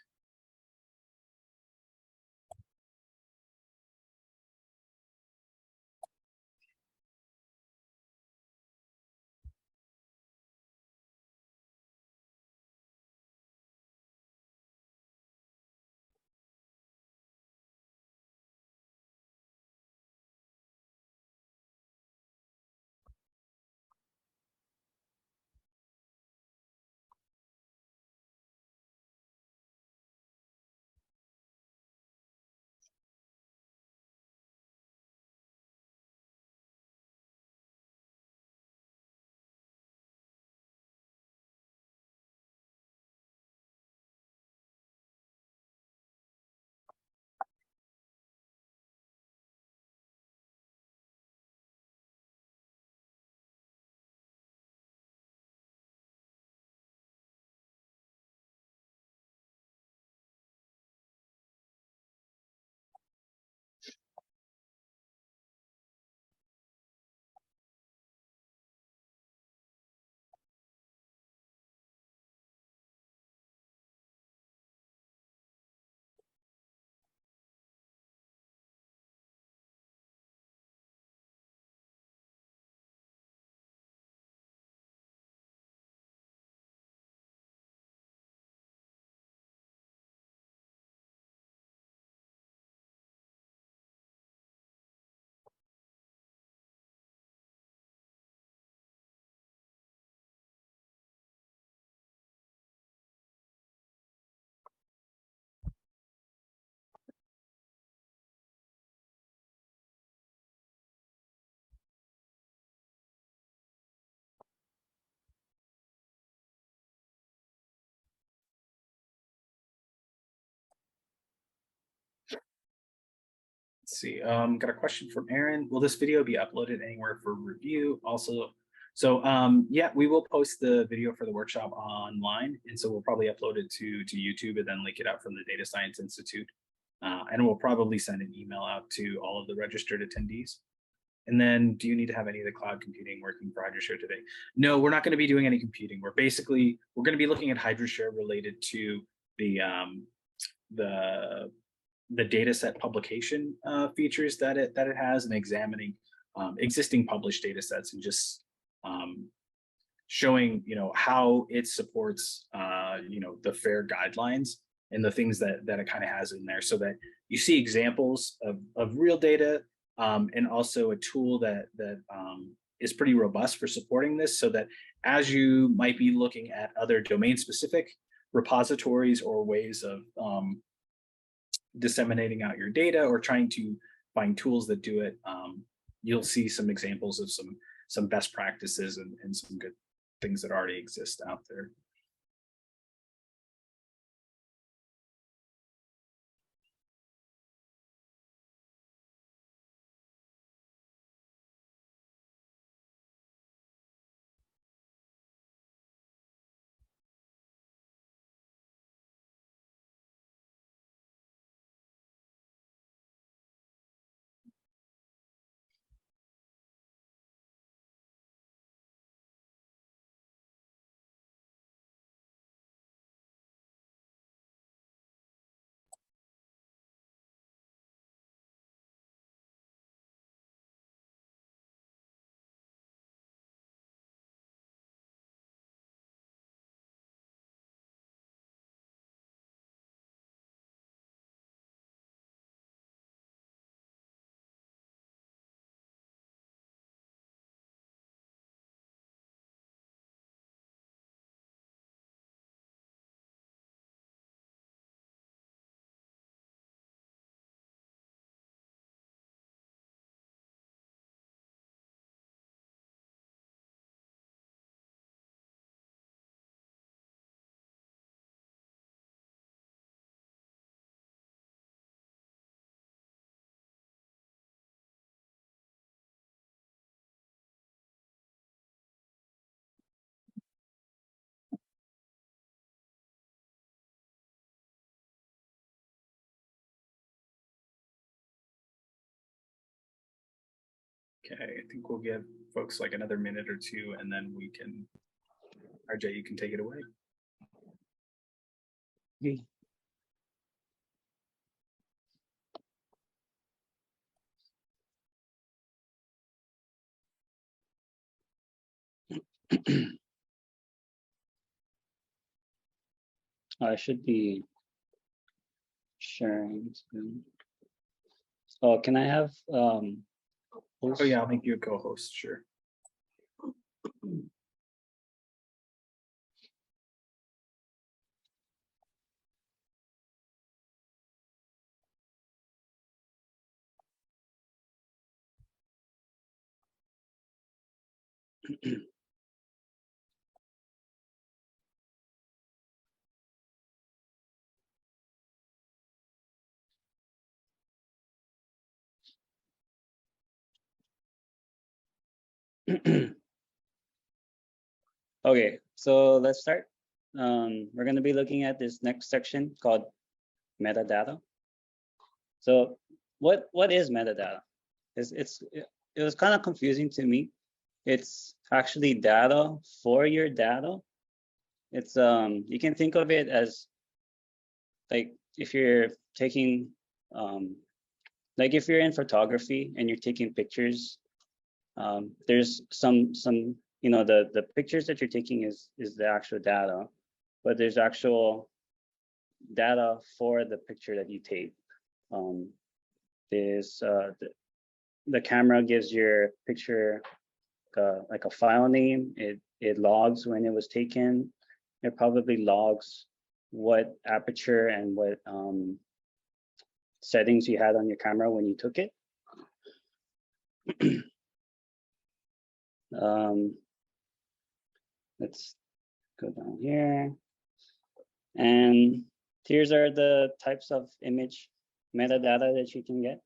Let's see, got a question from Aaron. Will this video be uploaded anywhere for review? Also, so yeah, we will post the video for the workshop online, and so we'll probably upload it to YouTube and then link it out from the Data Science Institute. And we'll probably send an email out to all of the registered attendees. And then, do you need to have any of the cloud computing working for HydroShare today? No, we're not going to be doing any computing. We're going to be looking at HydroShare related to the data set publication features that it has, and examining existing published data sets, and just showing how it supports the FAIR guidelines and the things that it kind of has in there, so that you see examples of real data, and also a tool that is pretty robust for supporting this, so that as you might be looking at other domain specific repositories or ways of disseminating out your data, or trying to find tools that do it, you'll see some examples of some best practices and some good things that already exist out there. Okay, I think we'll give folks like another minute or two, and then we can, RJ, you can take it away. Okay. I should be sharing screen. Oh, can I have Oh yeah, I'll make you a co-host, sure. Okay, so let's start. We're going to be looking at this next section called metadata. So what is metadata? It was kind of confusing to me. It's actually data for your data. It's you can think of it as like if you're taking like if you're in photography and you're taking pictures, there's some you know the pictures that you're taking is the actual data, but there's actual data for the picture that you take. There's the camera gives your picture like a file name. It logs when it was taken. It probably logs what aperture and what settings you had on your camera when you took it. Let's go down here. And here's are the types of image metadata that you can get.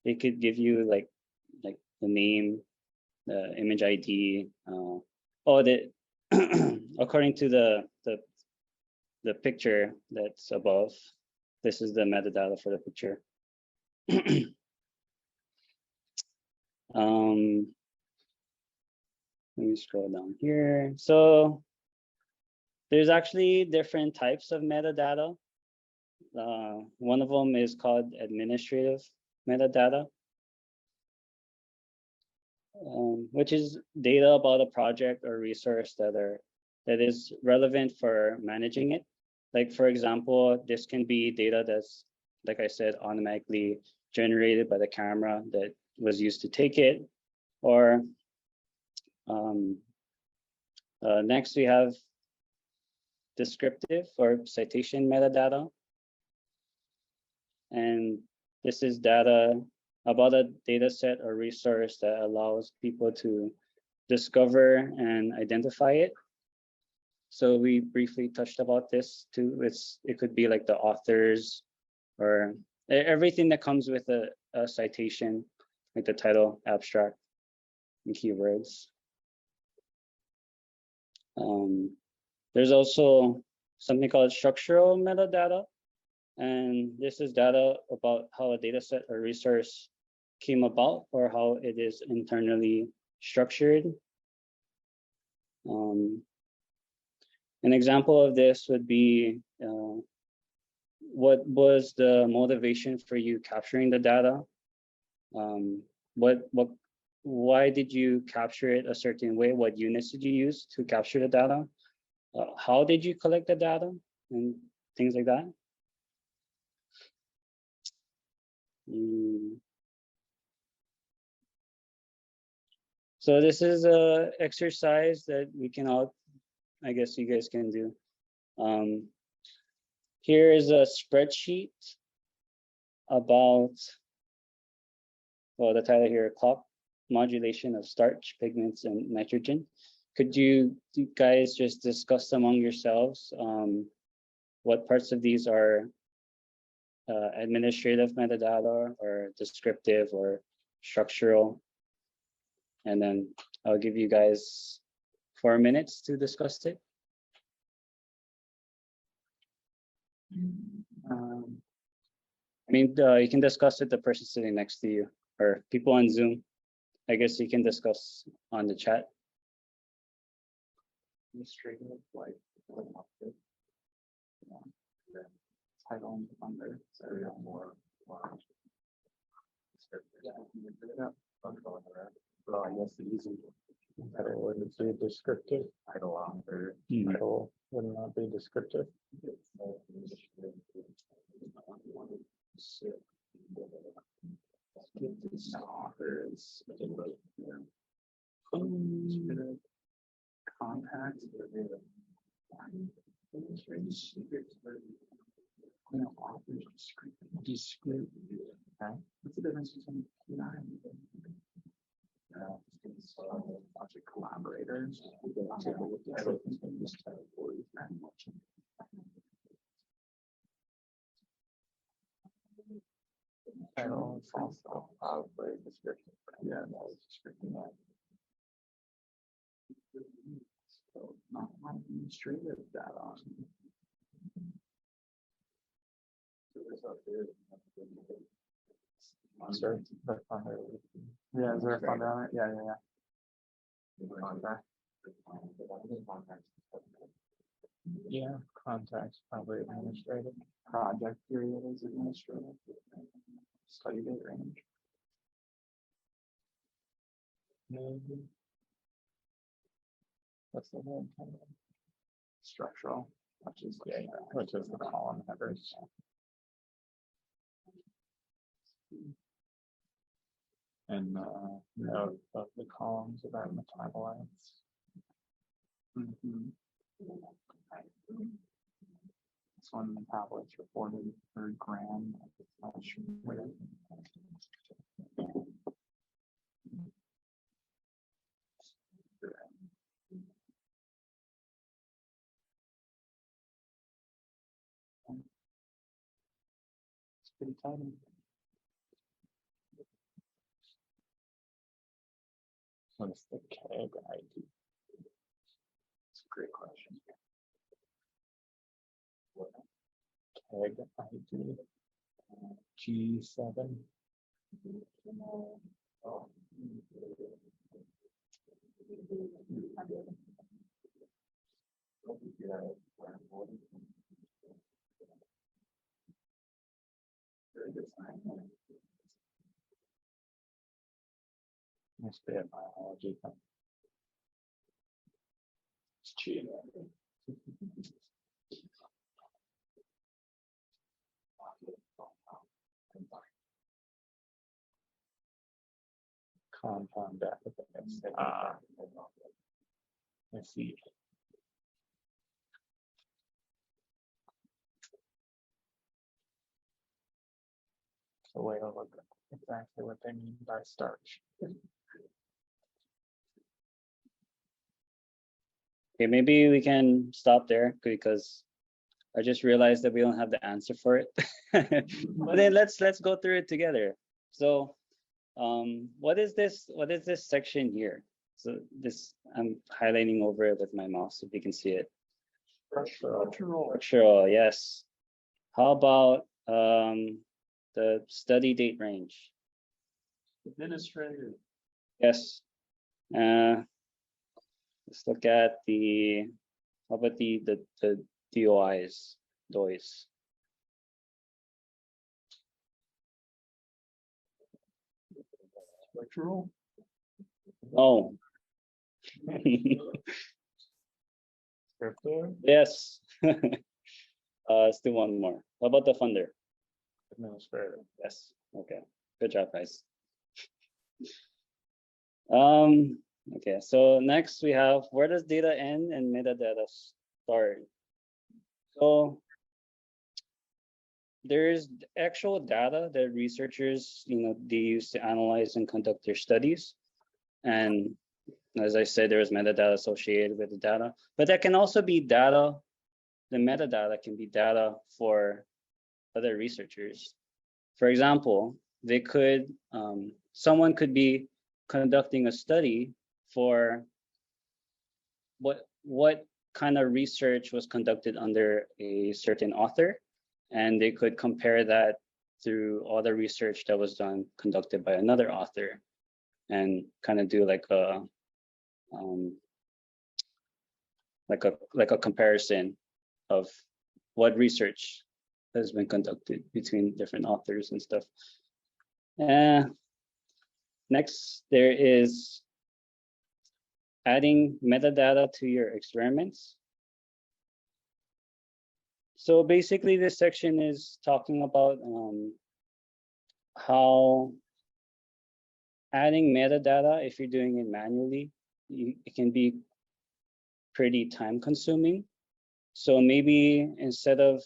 It could give you like the name, the image ID. According to the picture that's above, this is the metadata for the picture. Let me scroll down here. So there's actually different types of metadata. One of them is called administrative metadata, which is data about a project or resource that is relevant for managing it. Like for example, this can be data that's, like I said, automatically generated by the camera that was used to take it. Or next we have descriptive or citation metadata. And this is data about a data set or resource that allows people to discover and identify it. So we briefly touched about this too. It could be like the authors or everything that comes with a citation, like the title, abstract, and keywords. There's also something called structural metadata. And this is data about how a data set or resource came about or how it is internally structured. An example of this would be what was the motivation for you capturing the data? Why did you capture it a certain way? What units did you use to capture the data? How did you collect the data and things like that? So this is a exercise that we can all, I guess you guys can do. Here is a spreadsheet about, well, the title here, clock modulation of starch, pigments, and nitrogen. Could you guys just discuss among yourselves what parts of these are administrative metadata or descriptive or structural? And then I'll give you guys 4 minutes to discuss it. I mean, you can discuss it the person sitting next to you. or people on Zoom, I guess you can discuss on the chat. Title and funder, so we have more. Well, I guess the easy Title wouldn't be descriptive. title author. Title would not be descriptive. Authors. Contacts. Authors discrete. Okay. What's the difference between P&I and bunch of collaborators? Title is also very descriptive. Yeah, that was descriptive. So not my administrative data. Sure. Yeah, is there a fund on it? Yeah. Contract. Yeah, contacts probably administrative. Project period is administrative. Study date range. What's the one? Structural, which is Which is the column headers. And note of the columns about metabolites. This one metabolites reported per gram. It's pretty tiny. What's the KEG ID? It's a great question. KEG ID G7. Must be a biology thing. It's cheating. Compound database. I see. So way to look at exactly what they mean by starch. Okay, maybe we can stop there because I just realized that we don't have the answer for it. But then let's go through it together. So what is this section here? So this, I'm highlighting over it with my mouse if you can see it. Structural, yes. How about the study date range? Administrative. Yes. Let's look at the, how about the DOIs, DOIs. Structural. Oh. Descriptive. Yes. Let's do one more. How about the funder? Administrative. Yes. Okay. Good job, guys. Okay, so next we have, where does data end and metadata start? So there's actual data that researchers, they use to analyze and conduct their studies. And as I said, there is metadata associated with the data, but that can also be data. The metadata can be data for other researchers. For example, they could, someone could be conducting a study for what kind of research was conducted under a certain author, and they could compare that through all the research that was conducted by another author, and kind of do like a comparison of what research has been conducted between different authors and stuff. Next, there is adding metadata to your experiments. So basically, this section is talking about how adding metadata, if you're doing it manually, it can be pretty time consuming. So maybe instead of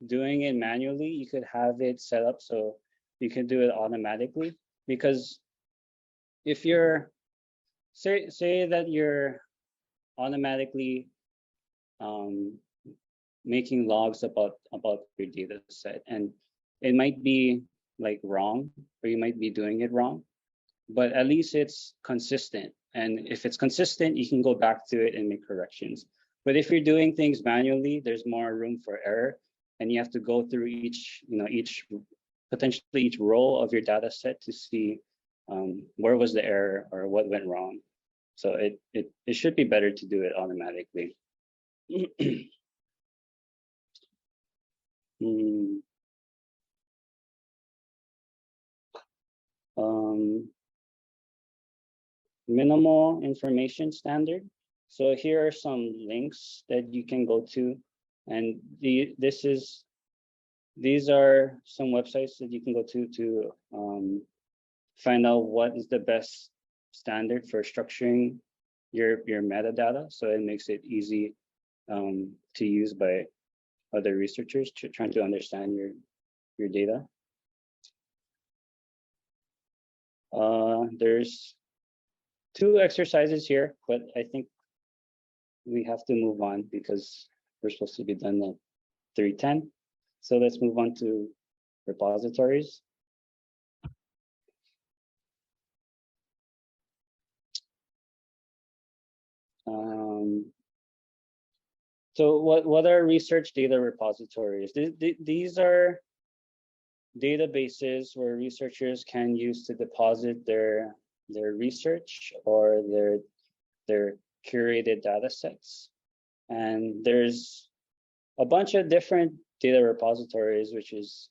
doing it manually, you could have it set up so you can do it automatically. Because if you're, say that you're automatically making logs about your data set, and it might be like wrong, or you might be doing it wrong, but at least it's consistent. And if it's consistent, you can go back to it and make corrections. But if you're doing things manually, there's more room for error, and you have to go through potentially each row of your data set to see where was the error or what went wrong. So it should be better to do it automatically. Minimal information standard. So here are some links that you can go to, and these are some websites that you can go to find out what is the best standard for structuring your metadata. So it makes it easy to use by other researchers trying to understand your data. There's 2 exercises here, but I think we have to move on because we're supposed to be done at 3:10. So let's move on to repositories. So what are research data repositories? These are databases where researchers can use to deposit their research or their curated data sets. And there's a bunch of different data repositories, which is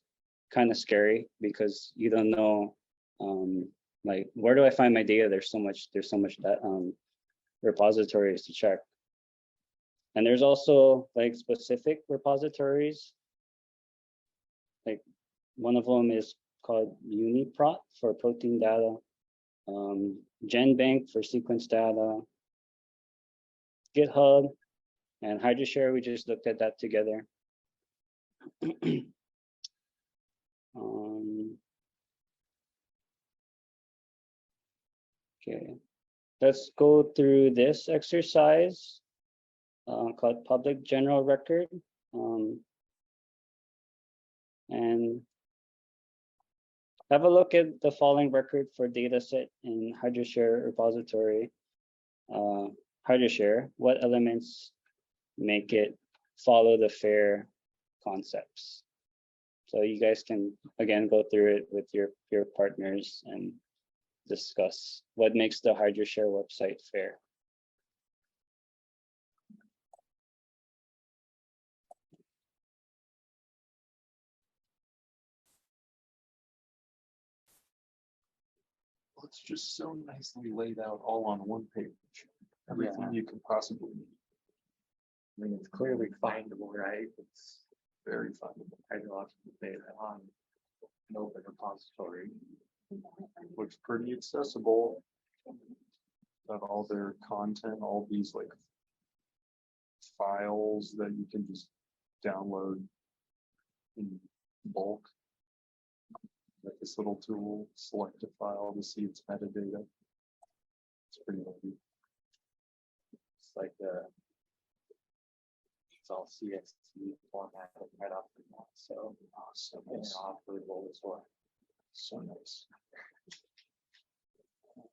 kind of scary because you don't know, like, where do I find my data? There's so much that repositories to check. And there's also like specific repositories. Like one of them is called UniProt for protein data, GenBank for sequence data, GitHub, and HydroShare. We just looked at that together. Okay, let's go through this exercise called Public General Record. And have a look at the following record for dataset in HydroShare repository. HydroShare, what elements make it follow the FAIR concepts? So you guys can, again, go through it with your partners and discuss what makes the HydroShare website FAIR. It's just so nicely laid out all on one page. Everything you can possibly need. I mean, it's clearly findable, right? It's very findable. Hydrological data on an open repository. Looks pretty accessible. Got all their content, all these like files that you can just download in bulk. Like this little tool, select a file to see its metadata. It's pretty handy. It's like it's all CSV formatted right off the bat, so awesome. It's operable as well. So nice.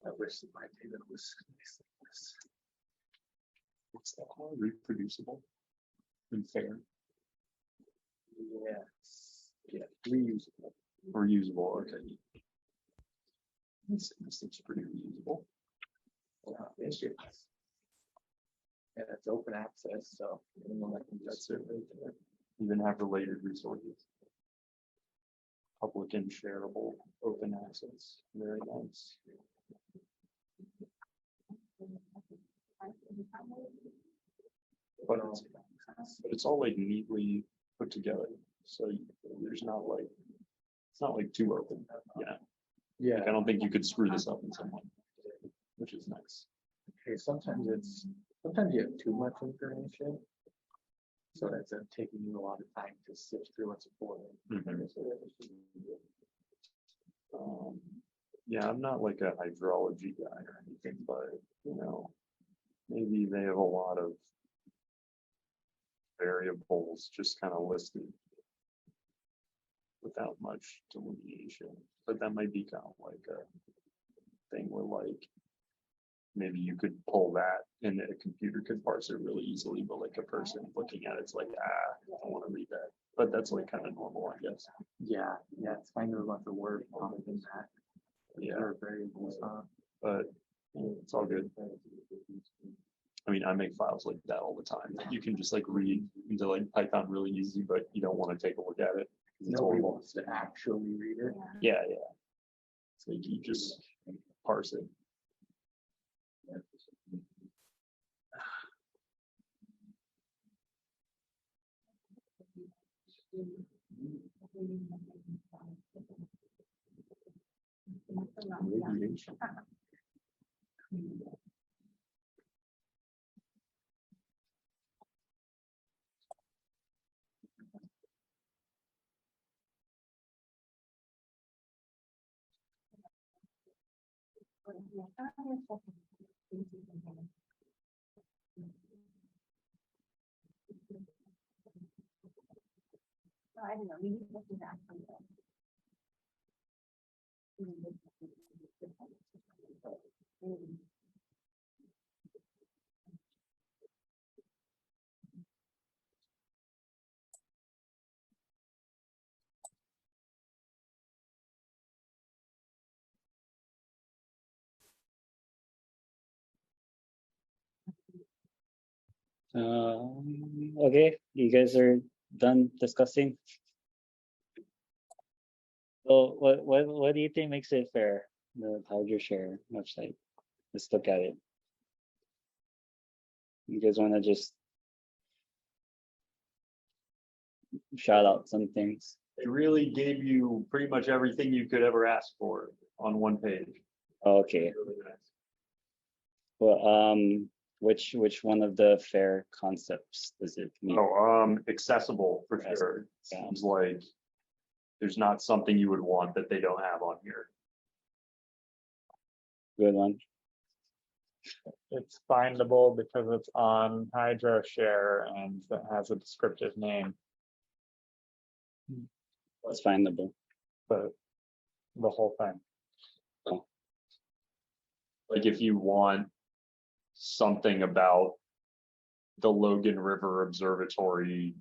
I wish that my data was nice like this. What's that called? Reproducible and fair. Yes. Yeah, reusable. Reusable, okay. This looks pretty reusable. Yeah, it's open access, so anyone that can just That's it right there. Even have related resources. Public and shareable, open access, very nice. But it's all like neatly put together, so there's not like, it's not like too open, yeah. yeah. Like, I don't think you could screw this up in some way, which is nice. Okay, sometimes you have too much information. So that's taking you a lot of time to sift through what's important. Yeah, I'm not like a hydrology guy or anything, but you know, maybe they have a lot of variables just kind of listed without much delineation, but that might be kind of like a thing where like maybe you could pull that and a computer could parse it really easily, but like a person looking at it's like, I don't want to read that. But that's like kind of normal, I guess. Yeah, it's kind of about the word on it than that. Yeah. There are variables, But it's all good. I mean, I make files like that all the time. You can just like read into like Python really easy, but you don't want to take a look at it. It's nobody horrible. wants to actually read it. Yeah. So you just parse it. Radiation. I don't know, we need to look at that. Okay, you guys are done discussing. So what do you think makes it fair? The HI-DSI website. Let's look at it. You guys want to just shout out some things? It really gave you pretty much everything you could ever ask for on one page. Okay. Really nice. Well, which one of the fair concepts does it mean? Accessible for Yes. sure. Yeah. Seems like there's not something you would want that they don't have on here. Good one. It's findable because it's on HI-DSI and it has a descriptive name, It's findable. but the whole thing. Like if you want something about the Logan River Observatory,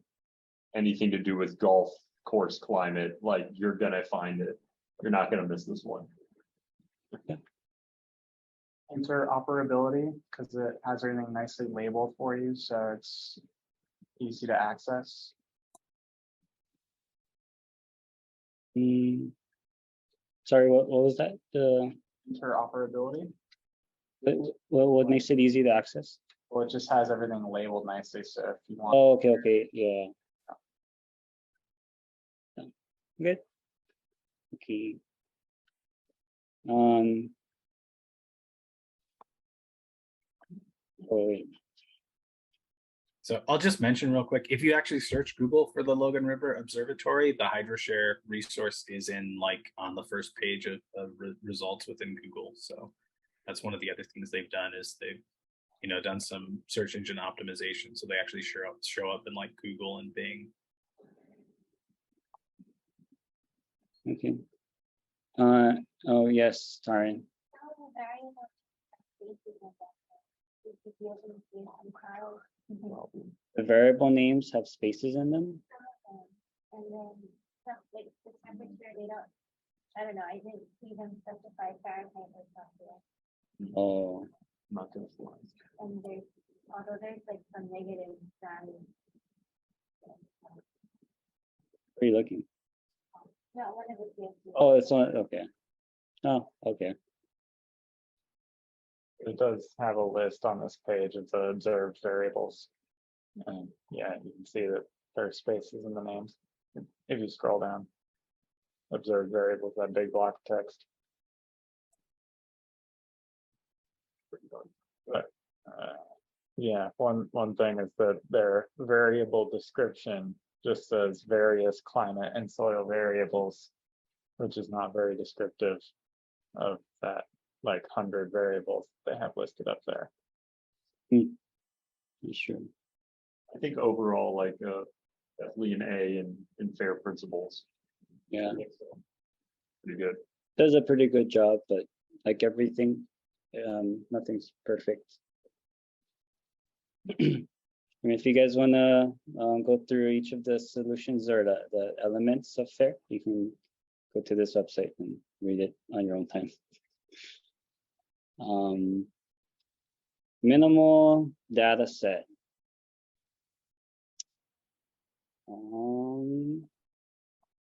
anything to do with golf course climate, like you're gonna find it. You're not gonna miss this one. Interoperability, because it has everything nicely labeled for you, so it's easy to access. Sorry, what was that? The Interoperability, what makes it easy to access? well, it just has everything labeled nicely, so if you want. Oh, okay, yeah. Good. Okay. Oh, wait. So I'll just mention real quick, if you actually search Google for the Logan River Observatory, the HI-DSI resource is in like on the first page of results within Google. So that's one of the other things they've done is they've, done some search engine optimization. So they actually show up in like Google and Bing. Okay. Oh yes, sorry. The variable names have spaces in them. And then stuff like the temperature, they don't, I don't know, I didn't see them specify Fahrenheit or Celsius. Oh, Not gonna fly. And there's, although there's like some negatives, where are you looking? no, one of the PhDs. Oh, it's on, okay. Oh, okay. It does have a list on this page of the observed variables. And yeah, you can see that there are spaces in the names. If you scroll down, observed variables, that big block of text. But yeah, one thing is that their variable description just says various climate and soil variables, which is not very descriptive of that like 100 variables they have listed up there. Sure. I think overall, like, definitely an A in FAIR principles. Yeah, I think so. Pretty good. does a pretty good job, but like everything, nothing's perfect. I mean, if you guys want to go through each of the solutions or the elements of FAIR, you can go to this website and read it on your own time. Minimal data set.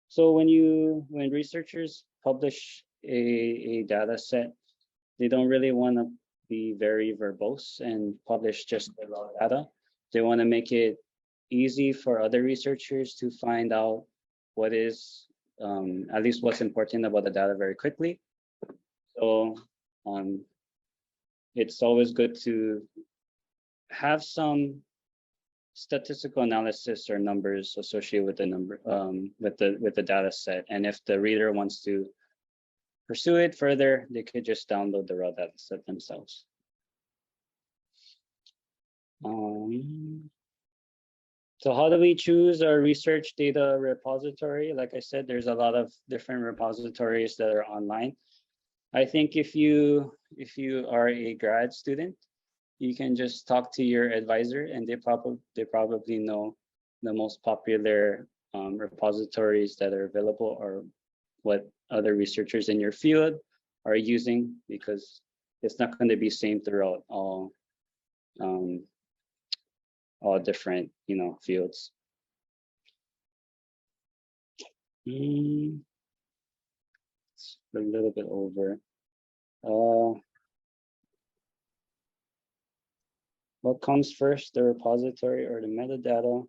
So when researchers publish a data set, they don't really want to be very verbose and publish just the raw data. They want to make it easy for other researchers to find out what is, at least what's important about the data very quickly. So it's always good to have some statistical analysis or numbers associated with the number with the data set. And if the reader wants to pursue it further, they could just download the raw data set themselves. So how do we choose our research data repository? Like I said, there's a lot of different repositories that are online. I think if you are a grad student, you can just talk to your advisor, and they probably know the most popular repositories that are available or what other researchers in your field are using, because it's not going to be same throughout all different fields. It's a little bit over. What comes first, the repository or the metadata?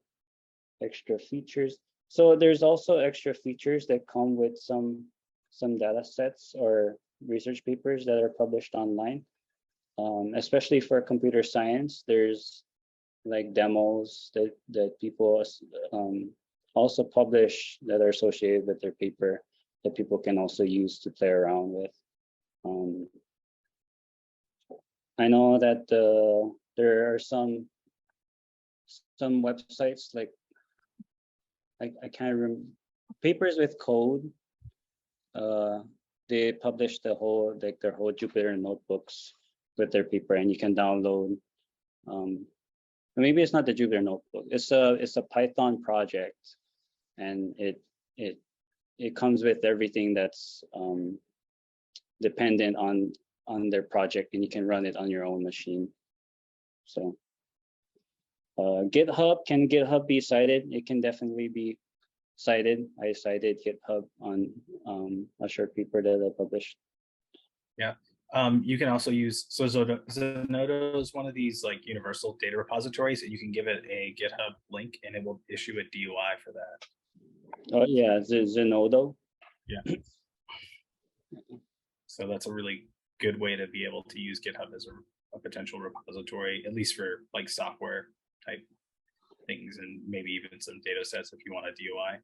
Extra features. So there's also extra features that come with some data sets or research papers that are published online. Especially for computer science, there's like demos that people also publish that are associated with their paper that people can also use to play around with. I know that there are some websites like I can't remember, Papers with Code. They publish their whole Jupyter notebooks with their paper, and you can download. Maybe it's not the Jupyter notebook. It's a Python project, and it comes with everything that's dependent on their project, and you can run it on your own machine. So GitHub, can GitHub be cited? It can definitely be cited. I cited GitHub on a short paper that I published. Yeah. You can also use, so Zenodo is one of these like universal data repositories, and you can give it a GitHub link and it will issue a DOI for that. Oh yeah, Zenodo. Yeah. So that's a really good way to be able to use GitHub as a potential repository, at least for like software type things, and maybe even some data sets if you want a DOI.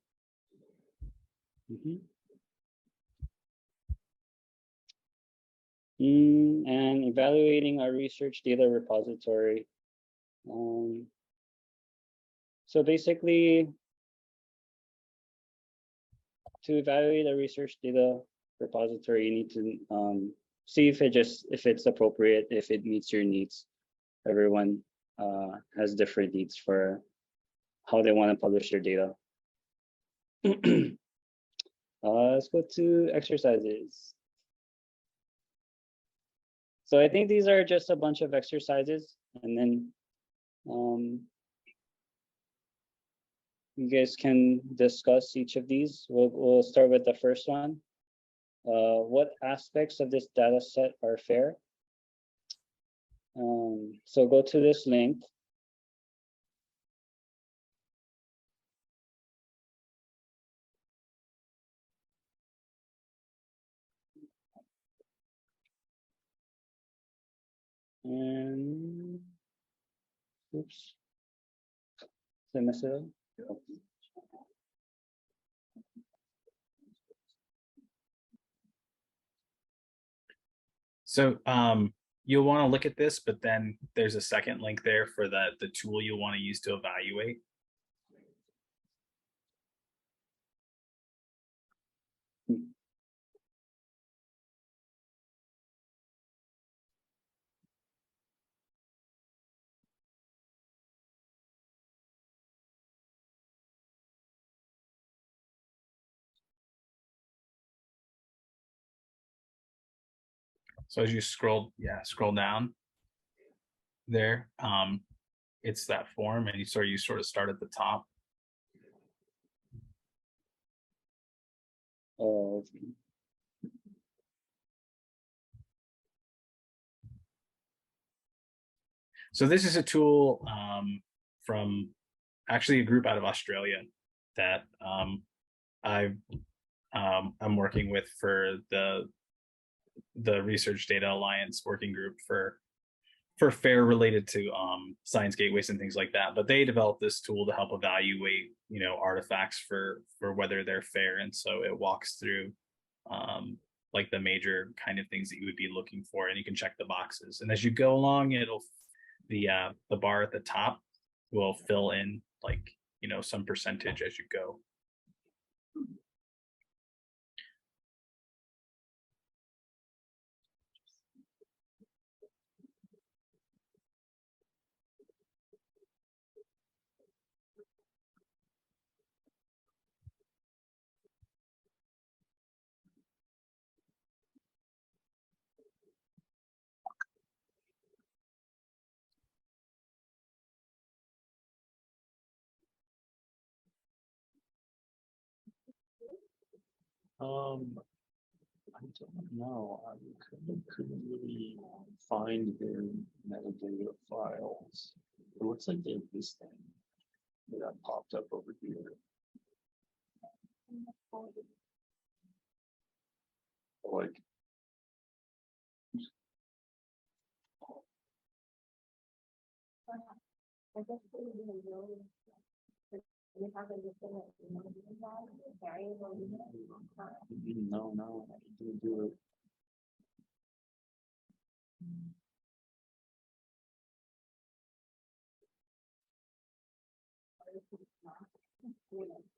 And evaluating our research data repository. So basically, to evaluate a research data repository, you need to see if it's appropriate, if it meets your needs. Everyone has different needs for how they want to publish their data. Let's go to exercises. So I think these are just a bunch of exercises, and then you guys can discuss each of these. We'll start with the first one. What aspects of this data set are fair? So go to this link. And oops, did I mess it up? So you'll want to look at this, but then there's a second link there for the tool you'll want to use to evaluate. So as you scroll down there, it's that form, and you sort of start at the top. Oh, So this is a tool from actually a group out of Australia that I'm working with for the Research Data Alliance working group for FAIR related to science gateways and things like that. But they developed this tool to help evaluate, artifacts for whether they're fair, and so it walks through like the major kind of things that you would be looking for, and you can check the boxes. And as you go along, the bar at the top will fill in like some percentage as you go. I don't know. I couldn't really find their metadata files. It looks like they have this thing that popped up over here. Like, I guess we didn't know. We haven't looked at variable. no, I didn't do it.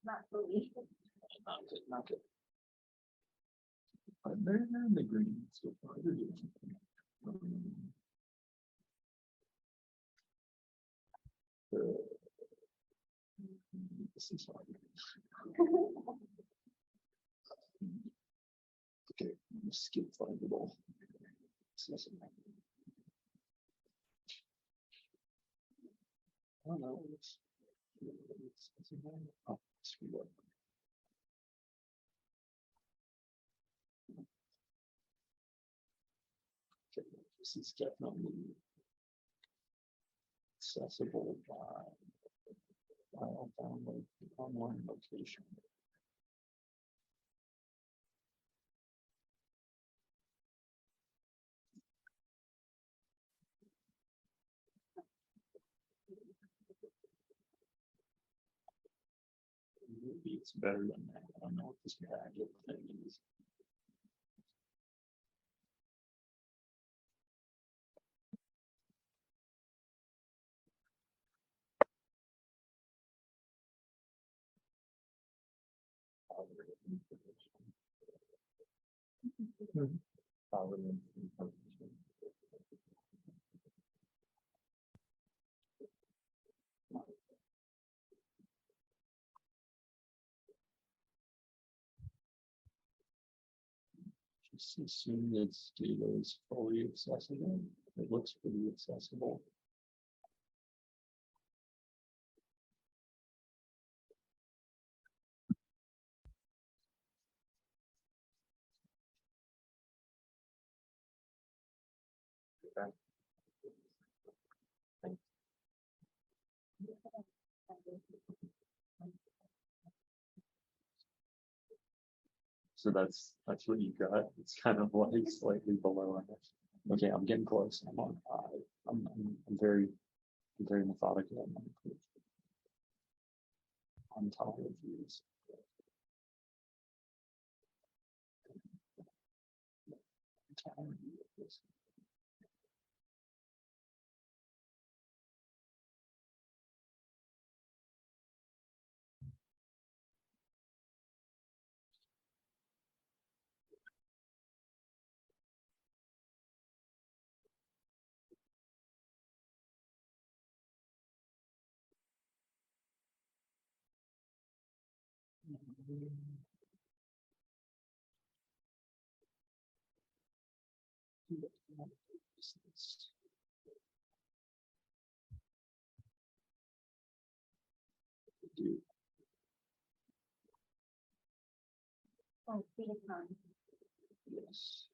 Not fully. Not good. But they're in the green so far. They're doing something. This is hard. Okay, skip findable. I don't know. Oh, screw up. Okay, this is definitely accessible by file download online location. Maybe it's better than that. I don't know what this magic thing is. Just assume that data is fully accessible. It looks pretty accessible. So that's what you got. It's kind of like slightly below. Okay, I'm getting close. I'm on. I'm very methodical on my approach. On top of these. Oh, Peterson. Yes.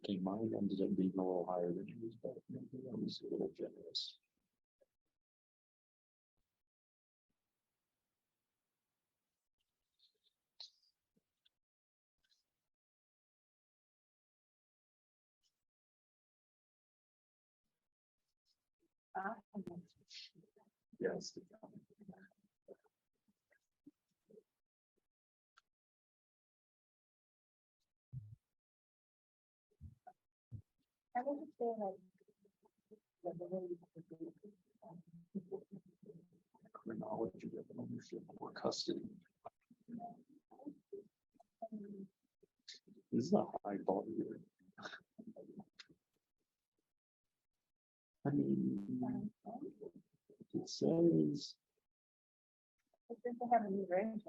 Okay, mine ended up being a little higher than yours, but maybe I was a little generous. Yes. I would just say like. Chronology of ownership or custody. This is a high bar here. I mean, it says. It's just to have a new version.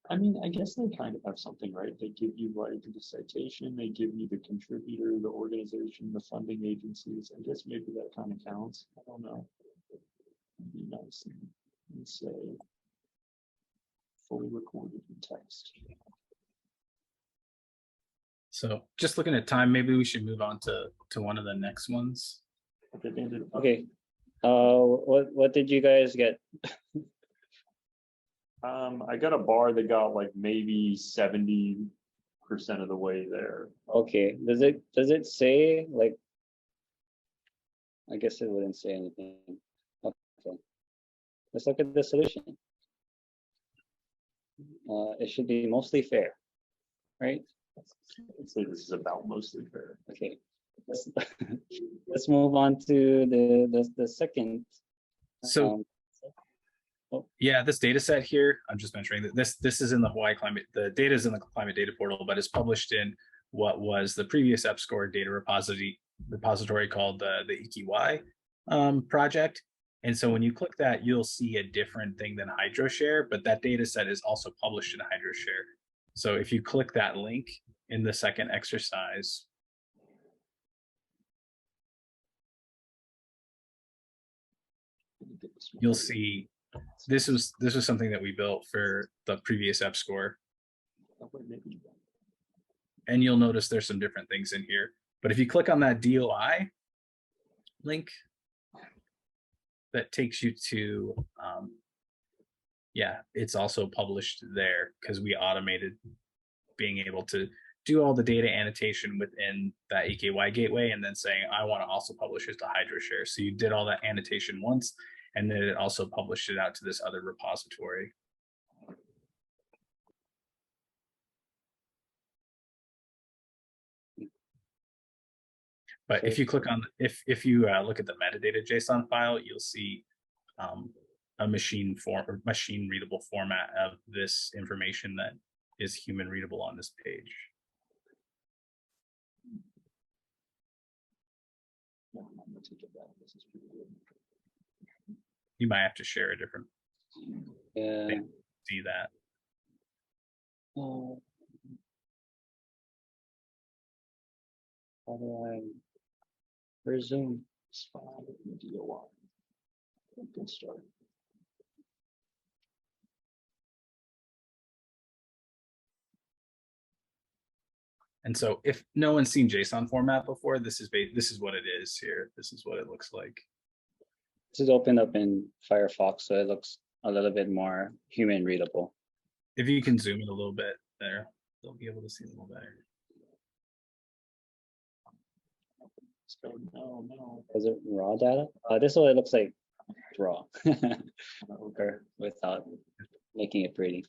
I mean, I guess they kind of have something, right? They give you like the citation, they give you the contributor, the organization, the funding agencies. I guess maybe that kind of counts. I don't know. It'd be nice and say fully recorded in text. So just looking at time, maybe we should move on to one of the next ones. Okay. What did you guys get? I got a bar that got like maybe 70% of the way there. Okay. Does it say like? I guess it wouldn't say anything. Okay. Let's look at the solution. It should be mostly fair, right? I'd say this is about mostly fair. Okay. Let's move on to the second. So yeah, this data set here, I'm just mentioning that this is in the Hawaii climate, the data is in the climate data portal, but it's published in what was the previous EPSCoR data repository called the HI-DSI project. And so when you click that, you'll see a different thing than HydroShare, but that data set is also published in HydroShare. So if you click that link in the second exercise, you'll see this was something that we built for the previous EPSCoR. And you'll notice there's some different things in here. But if you click on that DOI link, that takes you to, yeah, it's also published there because we automated being able to do all the data annotation within that AKY gateway and then saying, I want to also publish it to HydroShare. So you did all that annotation once, and then it also published it out to this other repository. But if you click on, if you look at the metadata JSON file, you'll see a machine readable format of this information that is human readable on this page. advantage of that. This is pretty good. You might have to share a different Yeah. see that. Oh. How do I resume? It's fine. DOI. Good start. And so if no one's seen JSON format before, this is what it is here. This is what it looks like. This is opened up in Firefox, so it looks a little bit more human readable. If you can zoom in a little bit there, they'll be able to see a little better. Let's go. No. Is it raw data? This is what it looks like raw, or without making it pretty.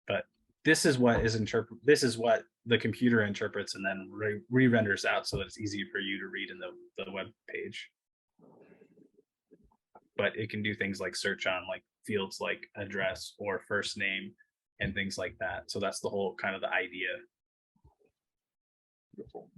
But this is what is this is what the computer interprets and then re-renders out so that it's easy for you to read in the web page. But it can do things like search on like fields like address or first name and things like that. So that's the whole kind of the idea. Beautiful.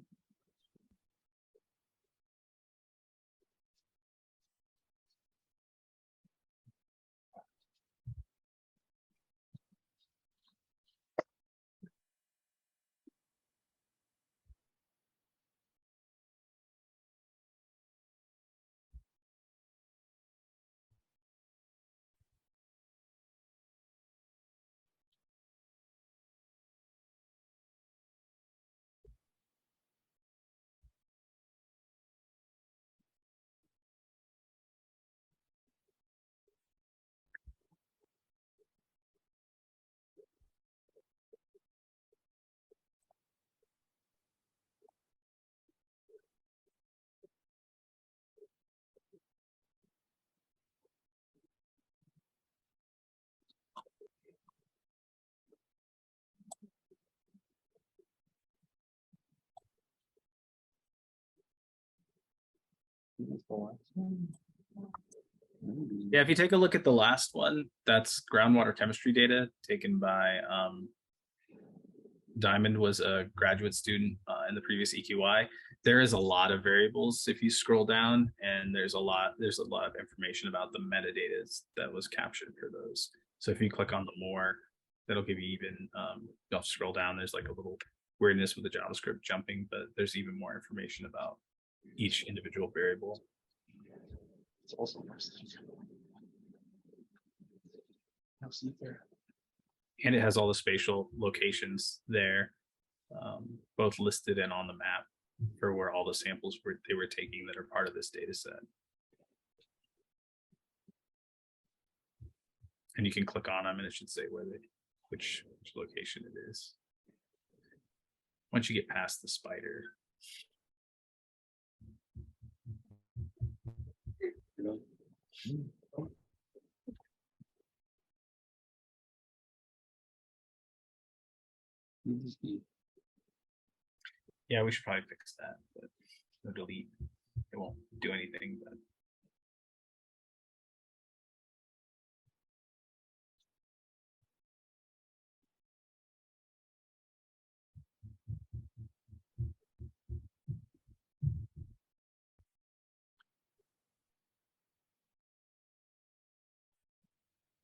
Yeah, if you take a look at the last one, that's groundwater chemistry data taken by Diamond was a graduate student in the previous EQI. There is a lot of variables if you scroll down, and there's a lot of information about the metadata that was captured for those. So if you click on the more, that'll give you even you'll have to scroll down. There's like a little weirdness with the JavaScript jumping, but there's even more information about each individual variable. It's also nice. Now see there. And it has all the spatial locations there, both listed and on the map for where all the samples they were taking that are part of this data set. And you can click on them and it should say which location it is. Once you get past the spider. Yeah, we should probably fix that, but no delete. It won't do anything, but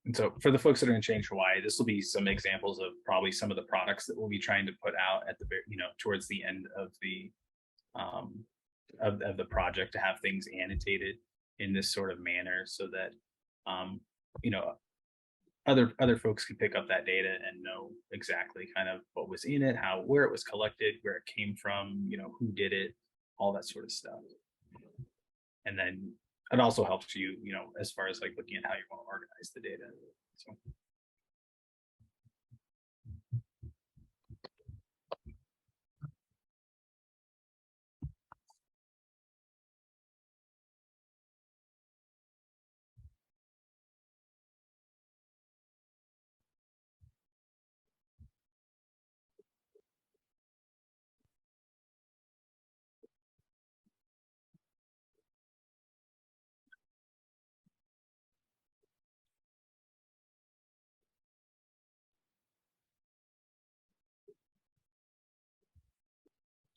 and so for the folks that are in Change Hawaii, this will be some examples of probably some of the products that we'll be trying to put out at the towards the end of the of the project, to have things annotated in this sort of manner so that other folks can pick up that data and know exactly kind of what was in it, where it was collected, where it came from, who did it, all that sort of stuff. And then it also helps you, as far as like looking at how you want to organize the data. So.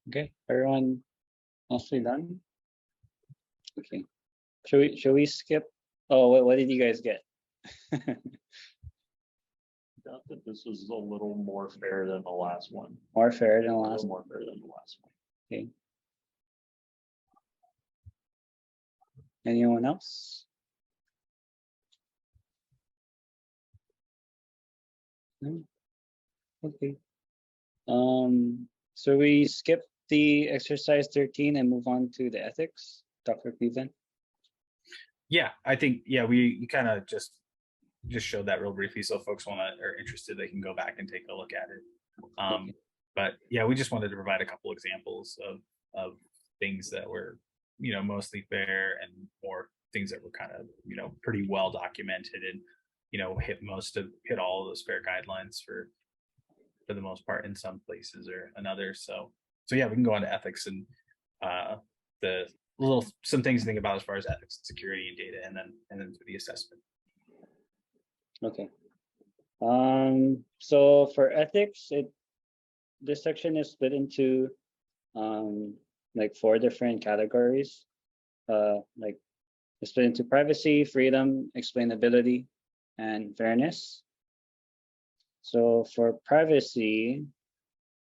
Okay, everyone mostly done? Okay. Should we skip? Oh, what did you guys get? Thought that this was a little more fair than the last one. More fair than A last. little more fair than the last one. Okay. Anyone else? No? Okay. So we skip the exercise 13 and move on to the ethics, Dr. Cleveland. Yeah, I think, yeah, we kind of just showed that real briefly. So if folks are interested, they can go back and take a look at it. Okay. But yeah, we just wanted to provide a couple examples of things that were, mostly fair, and more things that were kind of, pretty well documented, and, hit all of those fair guidelines for the most part in some places or another. So yeah, we can go on to ethics and some things to think about as far as ethics and security and data, and then to the assessment. Okay. So for ethics, this section is split into like 4 different categories. Like it's split into privacy, freedom, explainability, and fairness. So for privacy,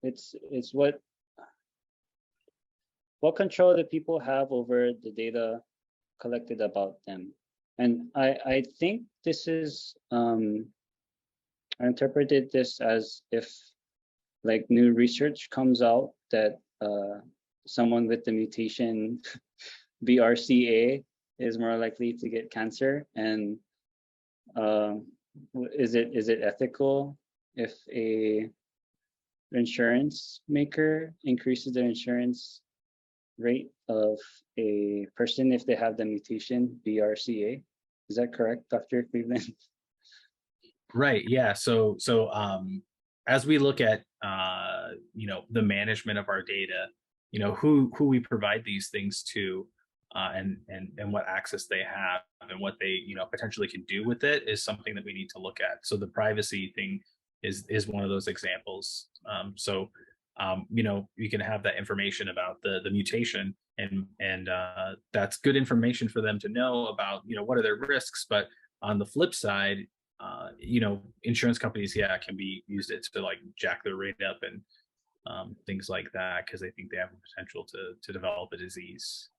it's what control do people have over the data collected about them. And I think this is I interpreted this as if like new research comes out that someone with the mutation BRCA is more likely to get cancer, and is it ethical if a insurance maker increases their insurance rate of a person if they have the mutation BRCA? Is that correct, Dr. Cleveland? Right. Yeah. So as we look at the management of our data, who we provide these things to, and what access they have, and what they potentially can do with it, is something that we need to look at. So the privacy thing is one of those examples. You can have that information about the mutation, and that's good information for them to know about, what are their risks. But on the flip side, insurance companies, can be used it to like jack their rate up and things like that, because they think they have the potential to develop a disease.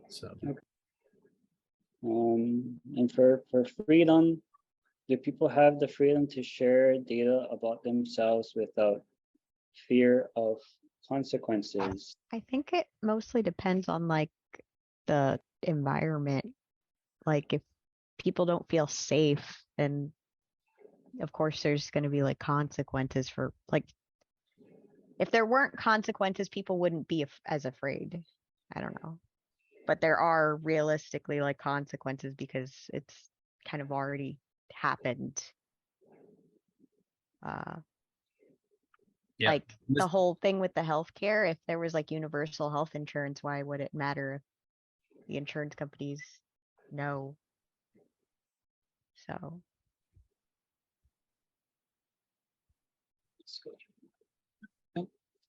So and for freedom, do people have the freedom to share data about themselves without fear of consequences? I think it mostly depends on like the environment. Like if people don't feel safe, then of course there's going to be like consequences for, like, if there weren't consequences, people wouldn't be as afraid. I don't know. But there are realistically like consequences because it's kind of already happened. yeah, Like the whole thing with the healthcare, if there was like universal health insurance, why would it matter if the insurance companies know? So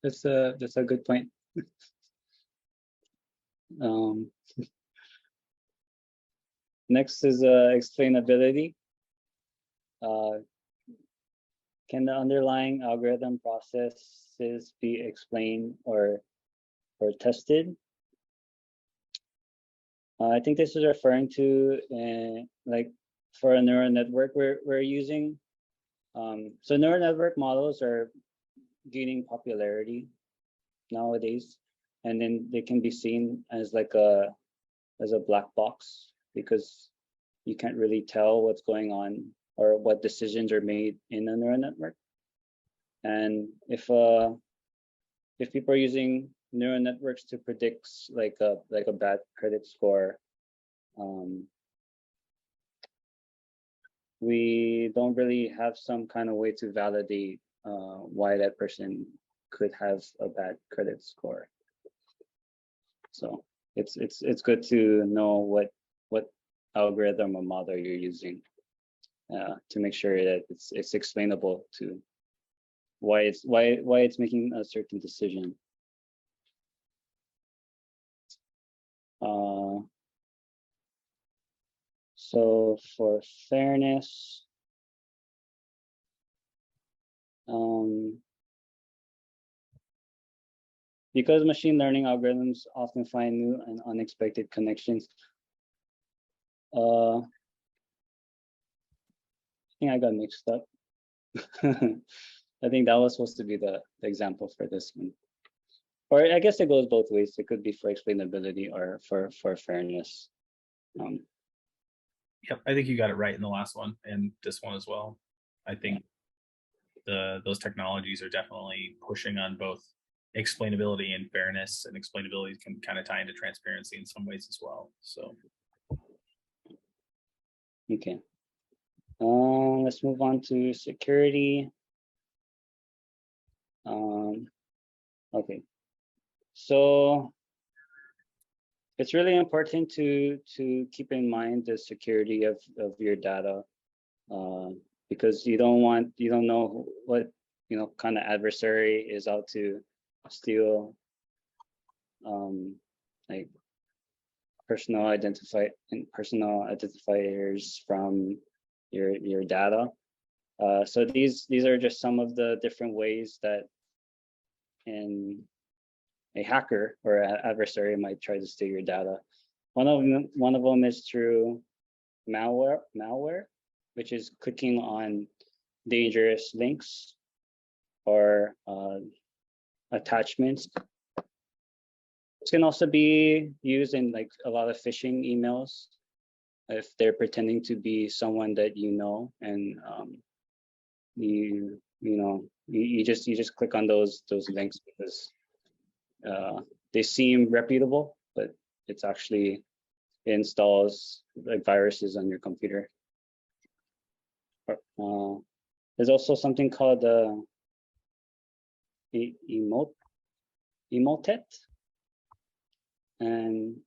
That's a good point. Next is explainability. Can the underlying algorithm processes be explained or tested? I think this is referring to like for a neural network we're using. So neural network models are gaining popularity nowadays, and then they can be seen as like a black box, because you can't really tell what's going on or what decisions are made in a neural network. And if people are using neural networks to predict like a bad credit score, we don't really have some kind of way to validate why that person could have a bad credit score. So it's good to know what algorithm or model you're using to make sure that it's explainable to why it's making a certain decision. So for fairness, because machine learning algorithms often find new and unexpected connections. I think I got mixed up. I think that was supposed to be the example for this one. Or I guess it goes both ways. It could be for explainability or for fairness. Yep, I think you got it right in the last one and this one as well. I think those technologies are definitely pushing on both explainability and fairness, and explainability can kind of tie into transparency in some ways as well. So okay. Let's move on to security. Okay. So it's really important to keep in mind the security of your data, because you don't know what kind of adversary is out to steal like personal identifiers from your data. So these are just some of the different ways that a hacker or an adversary might try to steal your data. One of them is through malware, which is clicking on dangerous links or attachments. It can also be used in like a lot of phishing emails if they're pretending to be someone that you know, and you just click on those links because they seem reputable, but it's actually installs like viruses on your computer. There's also something called emotet, and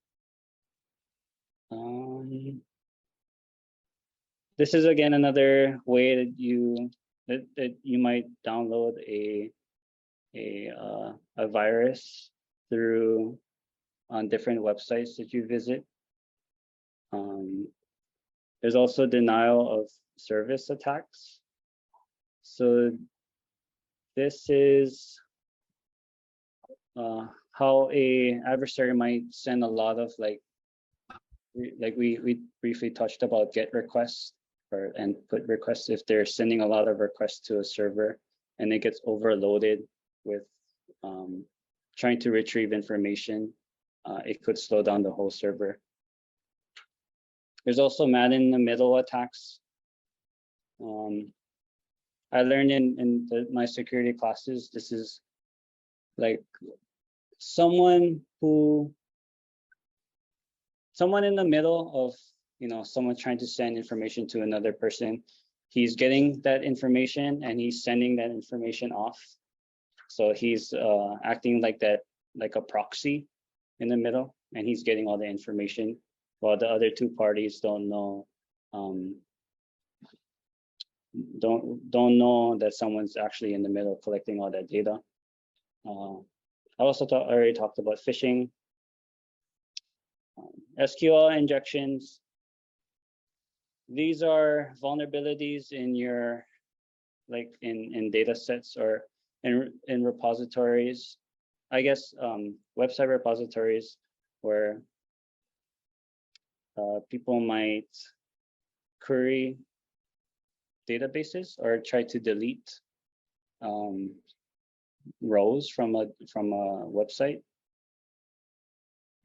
this is again another way that you might download a virus through on different websites that you visit. There's also denial of service attacks. So this is how a adversary might send a lot of like we briefly touched about GET requests and put requests. If they're sending a lot of requests to a server and it gets overloaded with trying to retrieve information, it could slow down the whole server. There's also man-in-the-middle attacks. I learned in my security classes, this is like someone in the middle of someone trying to send information to another person. He's getting that information and he's sending that information off. So he's acting like that, like a proxy in the middle, and he's getting all the information while the other two parties don't know that someone's actually in the middle collecting all that data. I also already talked about phishing, SQL injections. These are vulnerabilities in your in data sets or in repositories. I guess website repositories where people might query databases or try to delete rows from a website.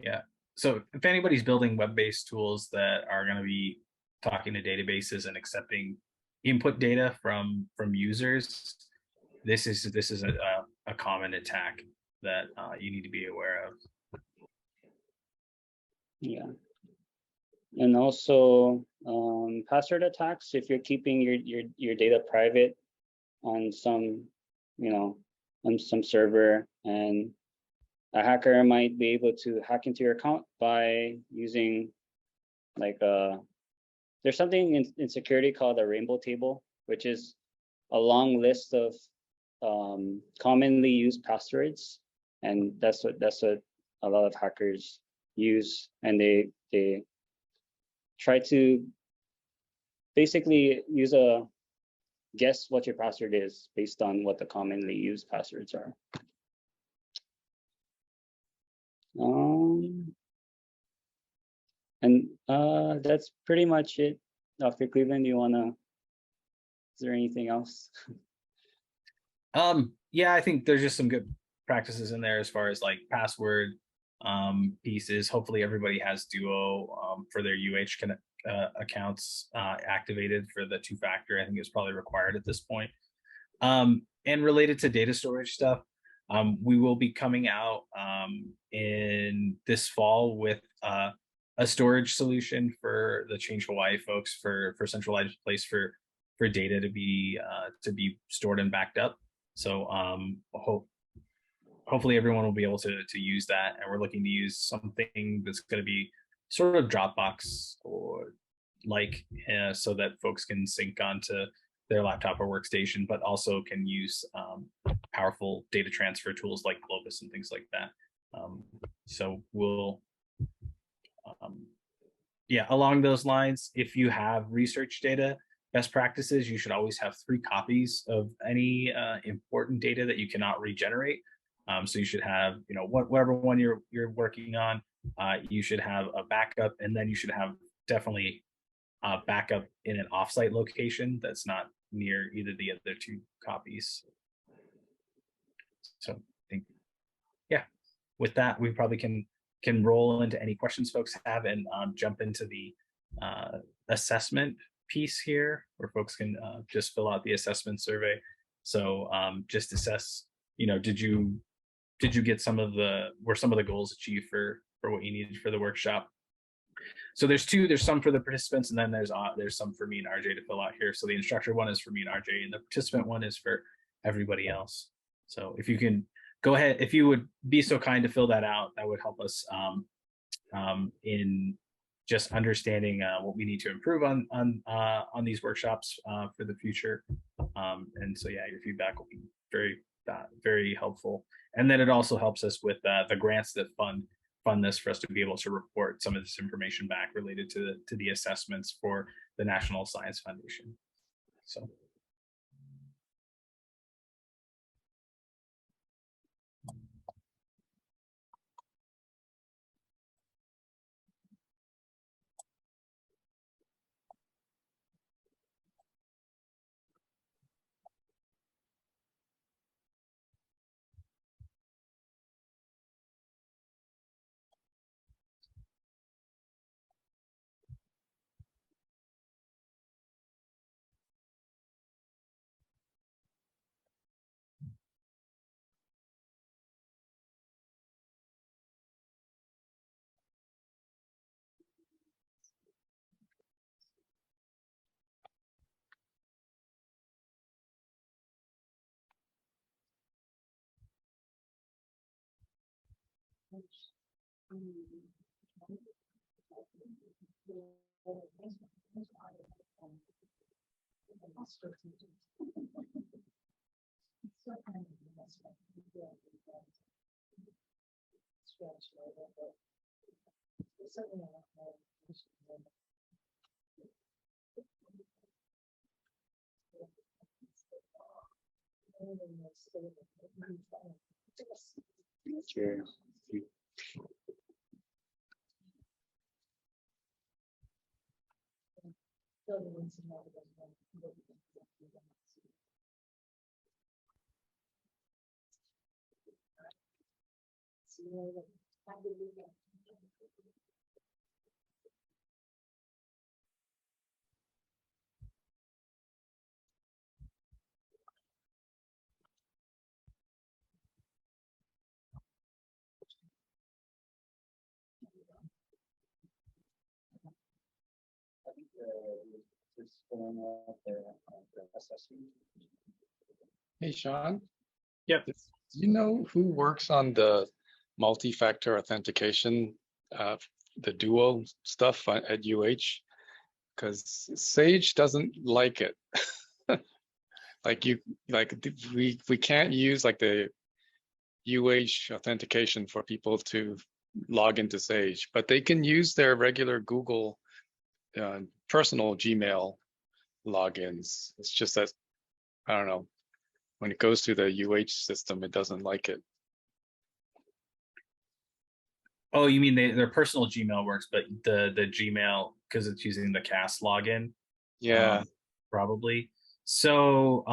yeah, so if anybody's building web-based tools that are going to be talking to databases and accepting input data from users, this is a common attack that you need to be aware of. Yeah, and also password attacks. If you're keeping your data private on some on some server, and a hacker might be able to hack into your account by using there's something in security called a rainbow table, which is a long list of commonly used passwords, and that's what a lot of hackers use, and they try to basically guess what your password is based on what the commonly used passwords are. And that's pretty much it. Dr. Cleveland, is there anything else? Yeah, I think there's just some good practices in there as far as like password pieces. Hopefully everybody has Duo for their accounts activated for the 2-factor. I think it's probably required at this point. And related to data storage stuff, we will be coming out in this fall with a storage solution for the Change Hawaii folks for centralized place for data to be stored and backed up. So hopefully everyone will be able to use that, and we're looking to use something that's going to be sort of Dropbox or like, so that folks can sync onto their laptop or workstation, but also can use powerful data transfer tools like Globus and things like that. So we'll, yeah, along those lines, if you have research data, best practices, you should always have 3 copies of any important data that you cannot regenerate. So you should have, whatever one you're working on, you should have a backup, and then you should have definitely a backup in an offsite location that's not near either the other 2 copies. So I think, yeah, with that, we probably can roll into any questions folks have and jump into the assessment piece here, where folks can just fill out the assessment survey. So just assess, did you get were some of the goals achieved for what you needed for the workshop? So there's some for the participants, and then there's some for me and RJ to fill out here. So the instructor one is for me and RJ, and the participant one is for everybody else. So if you can go ahead, if you would be so kind to fill that out, that would help us in just understanding what we need to improve on these workshops for the future. And so yeah, your feedback will be very helpful. And then it also helps us with the grants that fund this, for us to be able to report some of this information back related to the assessments for the National Science Foundation. So. Sure. Hey, Sean. Yep. Do you know who works on the multi-factor authentication, the Duo stuff at UH? Because Sage doesn't like it. We can't use like the UH authentication for people to log into Sage, but they can use their regular Google personal Gmail logins. It's just that, I don't know, when it goes to the UH system, it doesn't like it. Oh, you mean their personal Gmail works, but the Gmail, because it's using the cast login, Yeah, probably. So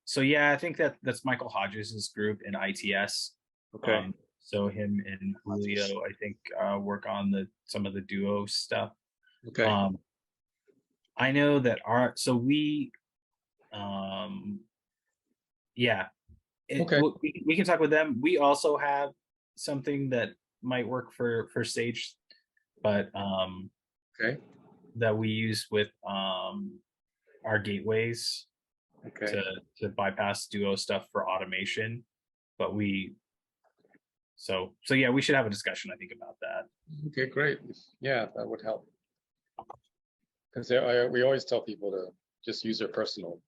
so yeah, I think that's Michael Hodges' group in ITS. okay, So him and Julio, I think, work on some of the Duo stuff. okay, I know that yeah, okay, we can talk with them. We also have something that might work for Sage, but okay, that we use with our gateways okay. to bypass Duo stuff for automation. But so yeah, we should have a discussion, I think, about that. Okay, great. Yeah, that would help. Because we always tell people to just use their personal,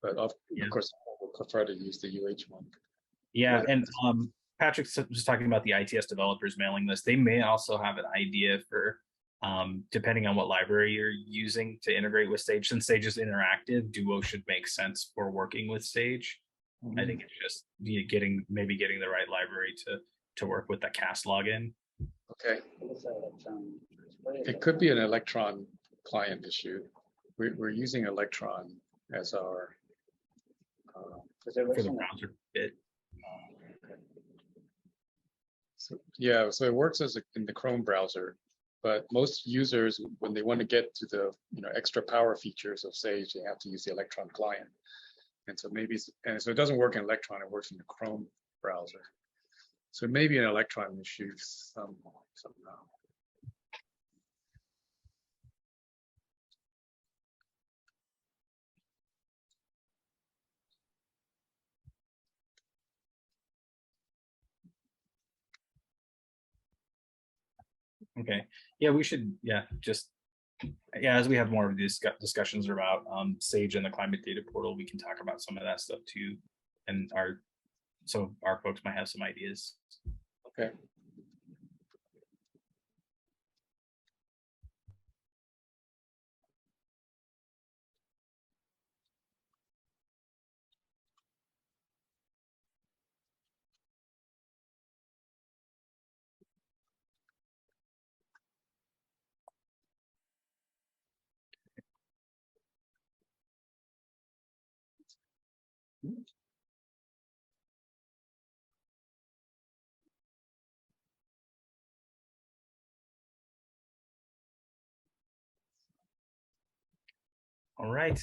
but of course, I would prefer to use the UH one. Yeah, and Patrick was talking about the ITS developers mailing list. They may also have an idea for, depending on what library you're using to integrate with Sage. Since Sage is interactive, Duo should make sense for working with Sage. I think it's just maybe getting the right library to work with the cast login. Okay. It could be an Electron client issue. We're using Electron as our For the browser bit. So, yeah, so it works in the Chrome browser, but most users, when they want to get to the extra power features of Sage, they have to use the Electron client. And so so it doesn't work in Electron, it works in the Chrome browser. So maybe an Electron issue somehow. Okay. Yeah, we should. Yeah, as we have more of these discussions about Sage and the climate data portal, we can talk about some of that stuff too, and our folks might have some ideas. Okay. All right.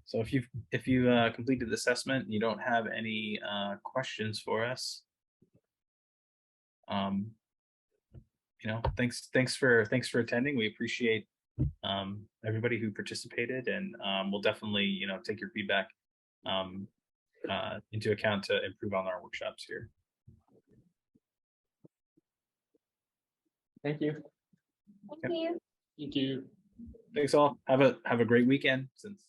So if you completed the assessment, and you don't have any questions for us, thanks for attending. We appreciate everybody who participated, and we'll definitely take your feedback into account to improve on our workshops here. Thank you. Thank you. Thank you. Thanks all. Have a great weekend. Since